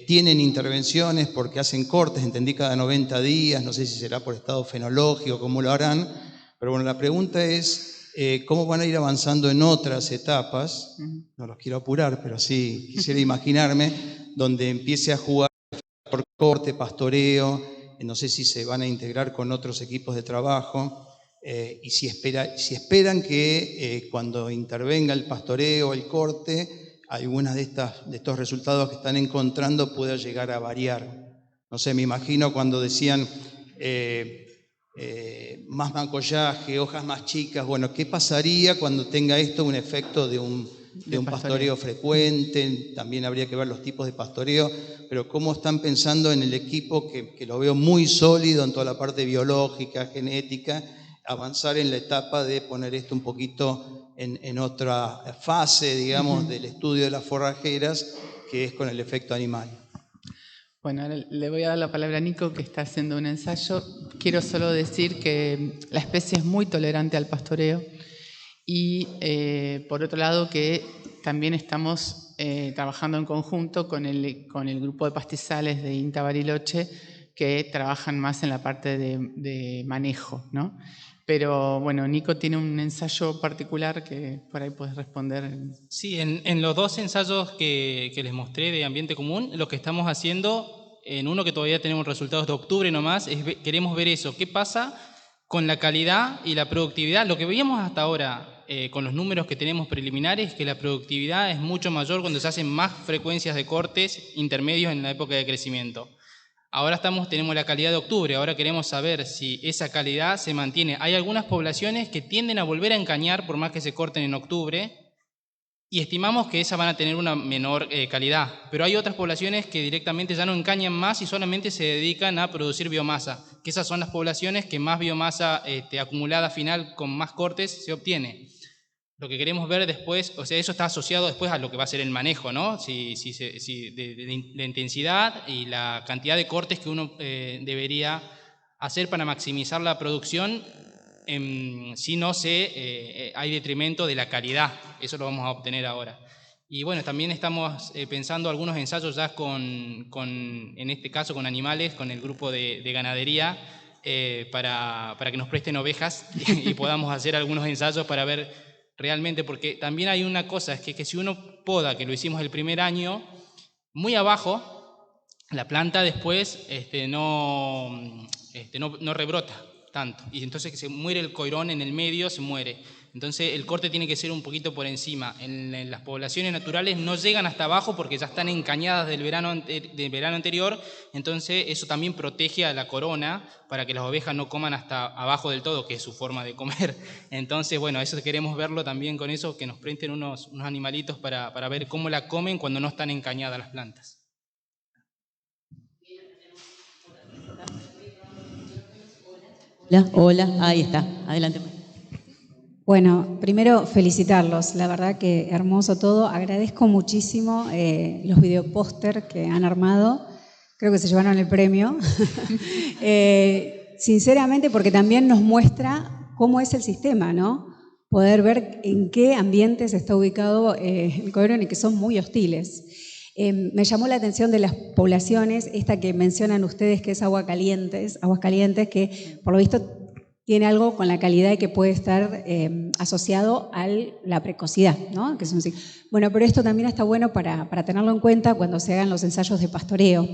Tienen intervenciones porque hacen cortes, entendí, cada 90 días, no sé si será por estado fenológico, cómo lo harán, pero bueno, la pregunta es cómo van a ir avanzando en otras etapas, no los quiero apurar, pero sí quisiera imaginarme, donde empiece a jugar por corte, pastoreo, no sé si se van a integrar con otros equipos de trabajo, y si esperan que cuando intervenga el pastoreo, el corte, algunas de estos resultados que están encontrando pueda llegar a variar. No sé, me imagino cuando decían más mancollaje, hojas más chicas. Bueno, ¿qué pasaría cuando tenga esto un efecto de un pastoreo frecuente? También habría que ver los tipos de pastoreo, pero ¿cómo están pensando en el equipo que lo veo muy sólido en toda la parte biológica, genética, avanzar en la etapa de poner esto un poquito en otra fase, digamos, del estudio de las forrajeras, que es con el efecto animal? Bueno, ahora le voy a dar la palabra a Nico, que está haciendo un ensayo. Quiero solo decir que la especie es muy tolerante al pastoreo y, por otro lado, que también estamos trabajando en conjunto con el grupo de pastizales de INTA Bariloche, que trabajan más en la parte de manejo, ¿no? Pero bueno, Nico tiene un ensayo particular que por ahí puedes responder. Sí, en los dos ensayos que les mostré de ambiente común, lo que estamos haciendo, en uno que todavía tenemos resultados de octubre nomás, queremos ver eso, qué pasa con la calidad y la productividad. Lo que veíamos hasta ahora con los números que tenemos preliminares, que la productividad es mucho mayor cuando se hacen más frecuencias de cortes intermedios en la época de crecimiento. Ahora tenemos la calidad de octubre, ahora queremos saber si esa calidad se mantiene. Hay algunas poblaciones que tienden a volver a encañar por más que se corten en octubre y estimamos que esas van a tener una menor calidad, pero hay otras poblaciones que directamente ya no encañan más y solamente se dedican a producir biomasa, que esas son las poblaciones que más biomasa acumulada final con más cortes se obtiene. Lo que queremos ver después, o sea, eso está asociado después a lo que va a ser el manejo, ¿no? De intensidad y la cantidad de cortes que uno debería hacer para maximizar la producción, si no hay detrimento de la calidad. Eso lo vamos a obtener ahora. Y bueno, también estamos pensando algunos ensayos ya en este caso con animales, con el grupo de ganadería, para que nos presten ovejas y podamos hacer algunos ensayos para ver realmente, porque también hay una cosa, es que si uno poda, que lo hicimos el primer año, muy abajo, la planta después no rebrota tanto, y entonces que se muere el coirón en el medio, se muere. Entonces el corte tiene que ser un poquito por encima. En las poblaciones naturales no llegan hasta abajo porque ya están encañadas del verano anterior, entonces eso también protege a la corona para que las ovejas no coman hasta abajo del todo, que es su forma de comer. Entonces, bueno, eso queremos verlo también con eso, que nos presten unos animalitos para ver cómo la comen cuando no están encañadas las plantas. Hola, ahí está, adelante. Bueno, primero felicitarlos, la verdad que hermoso todo. Agradezco muchísimo los videopóster que han armado, creo que se llevaron el premio. Sinceramente, porque también nos muestra cómo es el sistema, ¿no? Poder ver en qué ambientes está ubicado el coirón y que son muy hostiles. Me llamó la atención de las poblaciones, esta que mencionan ustedes que es Aguascalientes, que por lo visto tiene algo con la calidad y que puede estar asociado a la precocidad, ¿no? Que es bueno, pero esto también está bueno para tenerlo en cuenta cuando se hagan los ensayos de pastoreo,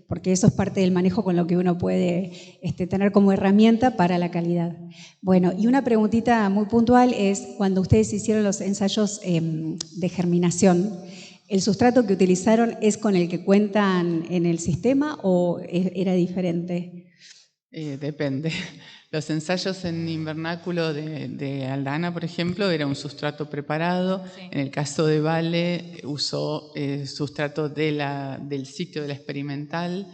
porque eso es parte del manejo con lo que uno puede tener como herramienta para la calidad. Bueno, y una preguntita muy puntual es, cuando ustedes hicieron los ensayos de germinación, ¿el sustrato que utilizaron es con el que cuentan en el sistema o era diferente? Depende. Los ensayos en invernáculo de Aldana, por ejemplo, era un sustrato preparado. Sí. En el caso de Vale, usó sustrato del sitio de la experimental.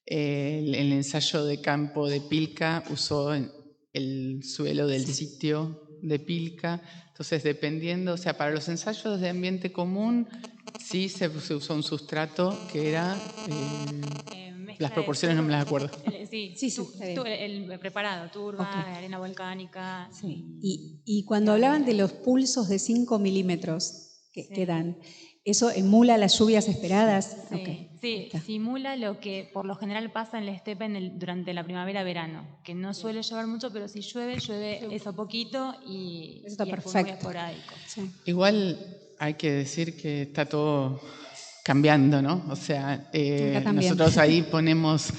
El ensayo de campo de Pilca usó el suelo del sitio de Pilca. Entonces, dependiendo, o sea, para los ensayos de ambiente común, sí se usó un sustrato que era Las proporciones no me las acuerdo. Sí, está bien. el preparado, turba, arena volcánica. Sí. Y cuando hablaban de los pulsos de 5 milímetros que dan, ¿eso emula las lluvias esperadas? Sí, Okay. sí, simula lo que por lo general pasa en la estepa durante la primavera-verano, que no suele llover mucho, pero si llueve eso poquito y, eso está y perfecto. es muy esporádico. Sí. Igual hay que decir que está todo cambiando, ¿no? O sea, nosotros ahí ponemos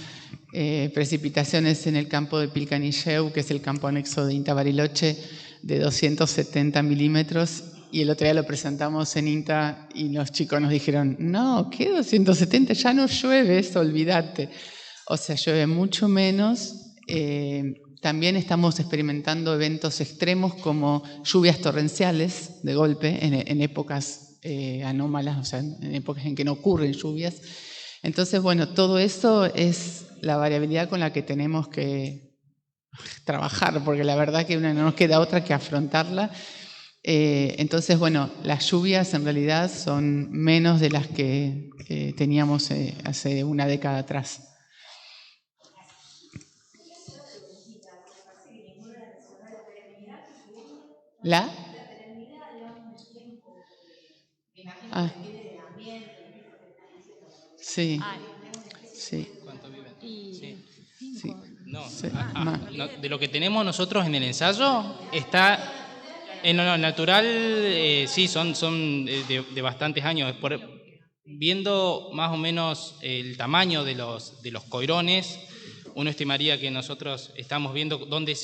precipitaciones en el campo de Pilcanilleu, que es el campo anexo de INTA Bariloche, de 270 milímetros, y el otro día lo presentamos en INTA y los chicos nos dijeron, no, ¿qué 270? Ya no llueve eso, olvídate. O sea, llueve mucho menos. También estamos experimentando eventos extremos como lluvias torrenciales de golpe en épocas anómalas, o sea, en épocas en que no ocurren lluvias. Entonces, bueno, todo eso es la variabilidad con la que tenemos que trabajar, porque la verdad que no nos queda otra que afrontarla. Entonces, bueno, las lluvias en realidad son menos de las que teníamos hace una década atrás. ¿La? Sí. Sí. ¿Cuánto viven? Sí. No, Sí. no, de lo que tenemos nosotros en el ensayo está en lo natural, sí, son de bastantes años. Viendo más o menos el tamaño de los coirones, uno estimaría que nosotros estamos viendo dónde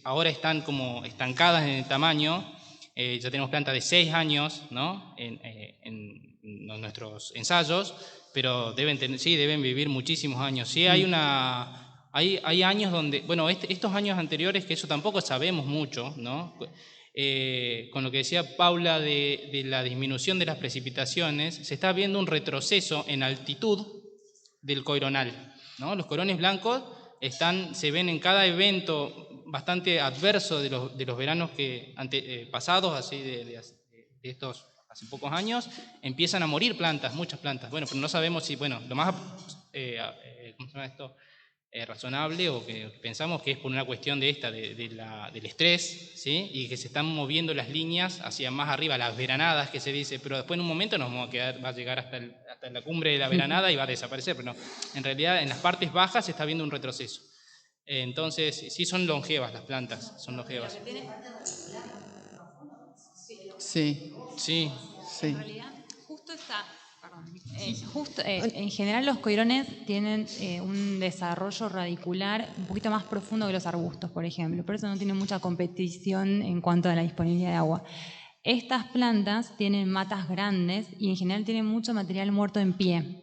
ahora están como estancadas en el tamaño. Ya tenemos plantas de 6 años, ¿no? en nuestros ensayos, pero deben vivir muchísimos años. Sí, hay años donde, bueno, estos años anteriores, que eso tampoco sabemos mucho, ¿no? Con lo que decía Paula de la disminución de las precipitaciones, se está viendo un retroceso en altitud del coironal, ¿no? Los coirones blancos se ven en cada evento bastante adverso de los veranos pasados, así de estos hace pocos años, empiezan a morir plantas, muchas plantas. Bueno, pero no sabemos si, bueno, lo más ¿cómo se llama esto? Razonable, o que pensamos que es por una cuestión del estrés, ¿sí? Y que se están moviendo las líneas hacia más arriba, las veranadas que se dice, pero después en un momento va a llegar hasta la cumbre de la veranada y va a desaparecer, pero no, en realidad en las partes bajas se está viendo un retroceso. Entonces sí son longevas las plantas, son longevas. Sí. Sí. En realidad, en general los coirones tienen un desarrollo radicular un poquito más profundo que los arbustos, por ejemplo. Por eso no tienen mucha competición en cuanto a la disponibilidad de agua. Estas plantas tienen matas grandes y en general tienen mucho material muerto en pie.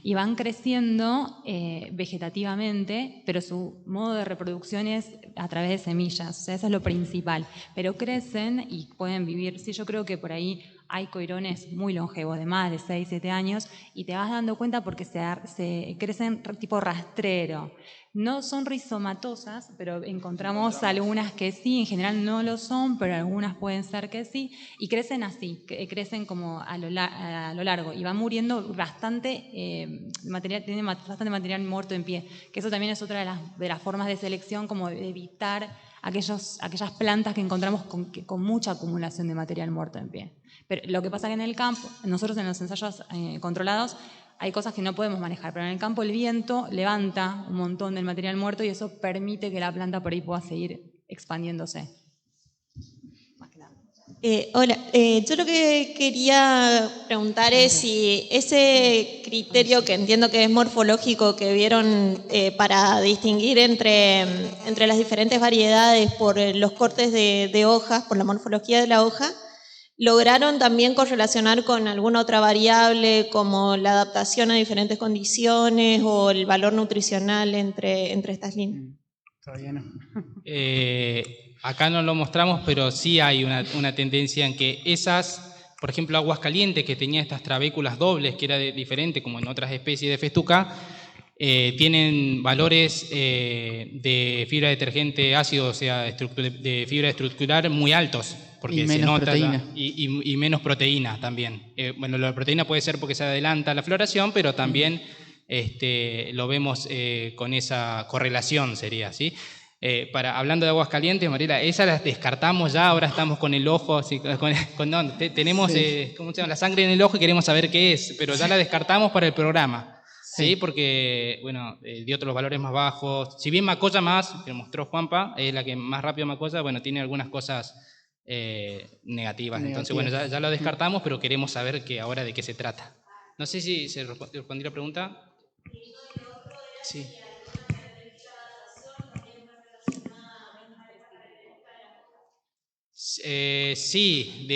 Y van creciendo vegetativamente, pero su modo de reproducción es a través de semillas, o sea, eso es lo principal. Pero crecen y pueden vivir, sí, yo creo que por ahí hay coirones muy longevos, de más de 6, 7 años, y te vas dando cuenta porque se crecen tipo rastrero. No son rizomatosas, pero encontramos algunas que sí, en general no lo son, pero algunas pueden ser que sí, y crecen así, crecen como a lo largo, y van muriendo bastante material, tienen bastante material muerto en pie, que eso también es otra de las formas de selección, como de evitar aquellas plantas que encontramos con mucha acumulación de material muerto en pie. Pero lo que pasa es que en el campo, nosotros en los ensayos controlados, hay cosas que no podemos manejar, pero en el campo el viento levanta un montón del material muerto y eso permite que la planta por ahí pueda seguir expandiéndose. Hola, yo lo que quería preguntar es si ese criterio, que entiendo que es morfológico, que vieron para distinguir entre las diferentes variedades por los cortes de hojas, por la morfología de la hoja, ¿lograron también correlacionar con alguna otra variable como la adaptación a diferentes condiciones o el valor nutricional entre estas líneas? Todavía no. Acá no lo mostramos, pero sí hay una tendencia en que esas, por ejemplo, Aguascalientes, que tenía estas trabéculas dobles, que era diferente como en otras especies de festuca, tienen valores de fibra detergente ácido, o sea, de fibra estructural muy altos. Porque y menos se nota proteína. Y menos proteína también. Bueno, la proteína puede ser porque se adelanta la floración, pero también lo vemos con esa correlación, sería, ¿sí? Hablando de aguas calientes, Mariela, esas las descartamos ya, ahora estamos con el ojo, así, tenemos ¿cómo se llama? La sangre en el ojo y queremos saber qué es, pero ya la descartamos para el programa. Sí, porque, bueno, dio otros valores más bajos. Si bien Macoya más, que mostró Juanpa, es la que más rápido Macoya, bueno, tiene algunas cosas negativas. Entonces, bueno, ya lo descartamos, pero queremos saber ahora de qué se trata. No sé si se respondió la pregunta. Sí. Sí,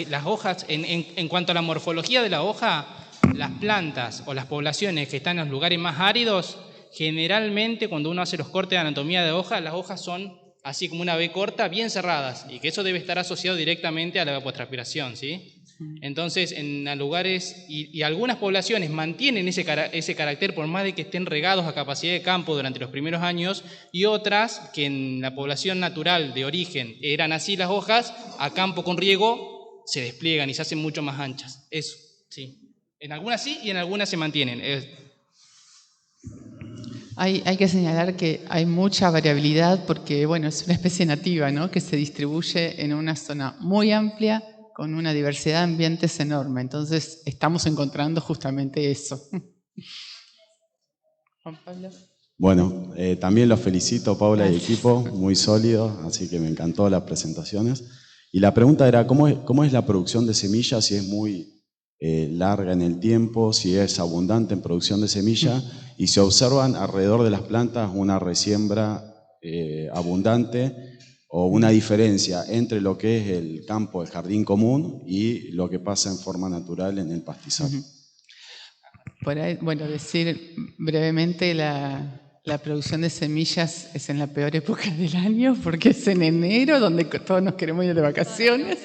las hojas, en cuanto a la morfología de la hoja, las plantas o las poblaciones que están en los lugares más áridos, generalmente cuando uno hace los cortes de anatomía de hoja, las hojas son así como una V corta, bien cerradas, y que eso debe estar asociado directamente a la evapotranspiración, ¿sí? Entonces, en lugares, y algunas poblaciones mantienen ese carácter por más de que estén regados a capacidad de campo durante los primeros años, y otras que en la población natural de origen eran así las hojas, a campo con riego se despliegan y se hacen mucho más anchas. Eso, sí. En algunas sí y en algunas se mantienen. Hay que señalar que hay mucha variabilidad porque, bueno, es una especie nativa, ¿no?, que se distribuye en una zona muy amplia con una diversidad de ambientes enorme. Entonces, estamos encontrando justamente eso. Juan Pablo. Bueno, también los felicito, Paula y equipo, muy sólido, así que me encantó las presentaciones. Y la pregunta era, ¿cómo es la producción de semillas? Si es muy larga en el tiempo, si es abundante en producción de semilla, y se observan alrededor de las plantas una resiembra abundante o una diferencia entre lo que es el campo, el jardín común y lo que pasa en forma natural en el pastizal. Por ahí, bueno, decir brevemente, la producción de semillas es en la peor época del año porque es en enero donde todos nos queremos ir de vacaciones.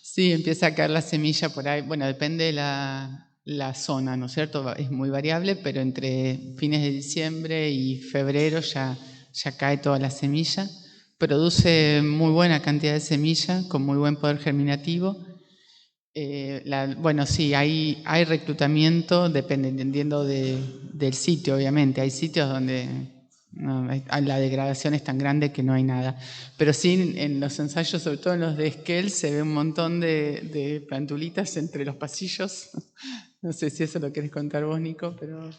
Sí, empieza a caer la semilla por ahí. Bueno, depende de la zona, ¿no es cierto? Es muy variable, pero entre fines de diciembre y febrero ya cae toda la semilla. Produce muy buena cantidad de semilla con muy buen poder germinativo. Bueno, sí, hay reclutamiento, dependiendo del sitio, obviamente. Hay sitios donde la degradación es tan grande que no hay nada. Pero sí, en los ensayos, sobre todo en los de Esquel, se ve un montón de plantulitas entre los pasillos. No sé si eso lo querés contar vos, Nico, pero...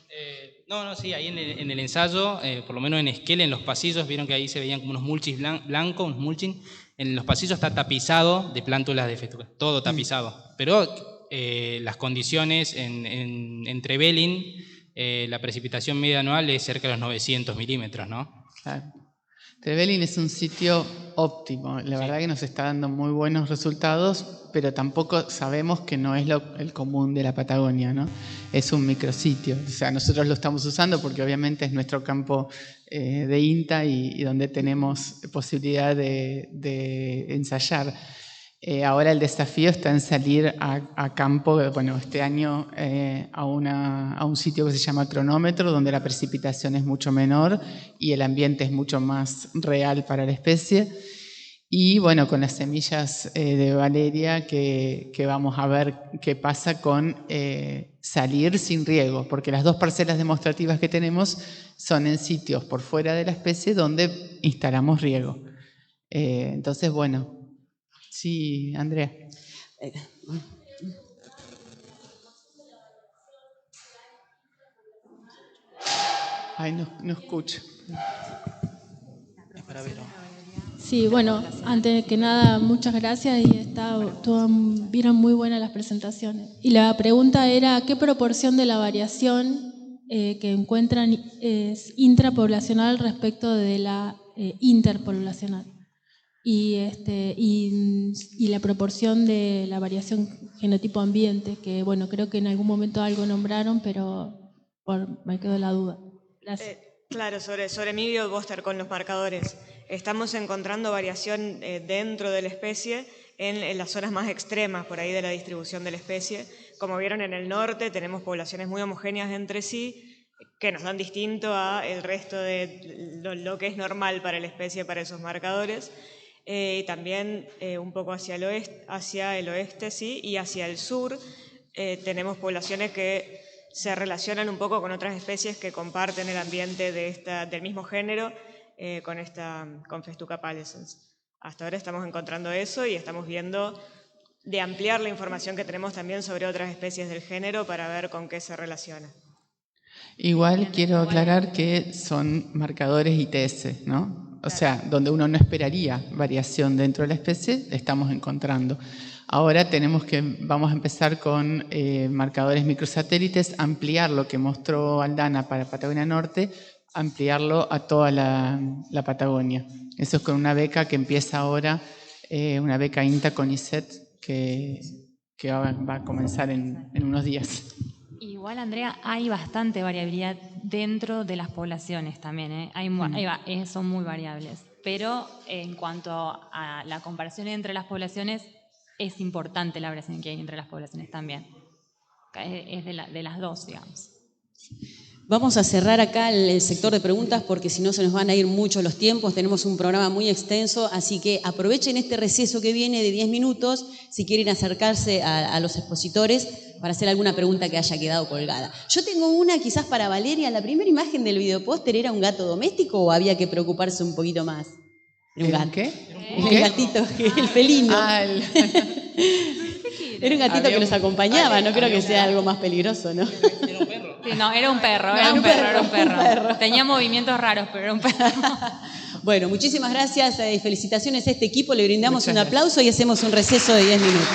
No, sí, ahí en el ensayo, por lo menos en Esquel, en los pasillos, vieron que ahí se veían como unos mulching blancos, unos mulching. En los pasillos está tapizado de plántulas de festuca, todo tapizado. Pero las condiciones en Trevelin, la precipitación media anual es cerca de los 900 milímetros, ¿no? Claro. Trevelin es un sitio óptimo, la verdad que nos está dando muy buenos resultados, pero tampoco sabemos que no es el común de la Patagonia, ¿no? Es un micrositio, o sea, nosotros lo estamos usando porque obviamente es nuestro campo de INTA y donde tenemos posibilidad de ensayar. Ahora el desafío está en salir a campo, bueno, este año a un sitio que se llama Cronómetro, donde la precipitación es mucho menor y el ambiente es mucho más real para la especie. Y bueno, con las semillas de Valeria que vamos a ver qué pasa con salir sin riego, porque las dos parcelas demostrativas que tenemos son en sitios por fuera de la especie donde instalamos riego. Entonces, bueno. Sí, Andrea. Ay, no escucho. Sí, bueno, antes que nada, muchas gracias y vieron muy buenas las presentaciones. Y la pregunta era, ¿qué proporción de la variación que encuentran es intrapoblacional respecto de la interpoblacional? Y la proporción de la variación genotipo ambiente, que bueno, creo que en algún momento algo nombraron, pero me quedó la duda. Gracias. Claro, sobre mi bioboster con los marcadores. Estamos encontrando variación dentro de la especie en las zonas más extremas por ahí de la distribución de la especie. Como vieron en el norte tenemos poblaciones muy homogéneas entre sí que nos dan distinto a el resto de lo que es normal para la especie, para esos marcadores. También un poco hacia el oeste, sí, y hacia el sur tenemos poblaciones que se relacionan un poco con otras especies que comparten el ambiente del mismo género con Festuca pallescens. Hasta ahora estamos encontrando eso y estamos viendo de ampliar la información que tenemos también sobre otras especies del género para ver con qué se relaciona. Igual quiero aclarar que son marcadores ITS, ¿no? O sea, donde uno no esperaría variación dentro de la especie, estamos encontrando. Ahora vamos a empezar con marcadores microsatélites, ampliar lo que mostró Aldana para Patagonia Norte, ampliarlo a toda la Patagonia. Eso es con una beca que empieza ahora, una beca INTA con ICET, que va a comenzar en unos días. Igual, Andrea, hay bastante variabilidad dentro de las poblaciones también, ¿eh? Son muy variables. Pero en cuanto a la comparación entre las poblaciones, es importante la variación que hay entre las poblaciones también. Es de las dos, digamos. Vamos a cerrar acá el sector de preguntas porque si no se nos van a ir mucho los tiempos. Tenemos un programa muy extenso, así que aprovechen este receso que viene de 10 minutos si quieren acercarse a los expositores para hacer alguna pregunta que haya quedado colgada. Yo tengo una quizás para Valeria. ¿La primera imagen del videopóster era un gato doméstico o había que preocuparse un poquito más? ¿Un gato? ¿Qué? El gatito, el felino. Era un gatito que nos acompañaba, no creo que sea algo más peligroso, ¿no? Sí, no, era un perro. Tenía movimientos raros, pero era un perro. Bueno, muchísimas gracias y felicitaciones a este equipo. Le brindamos un aplauso y hacemos un receso de 10 minutos.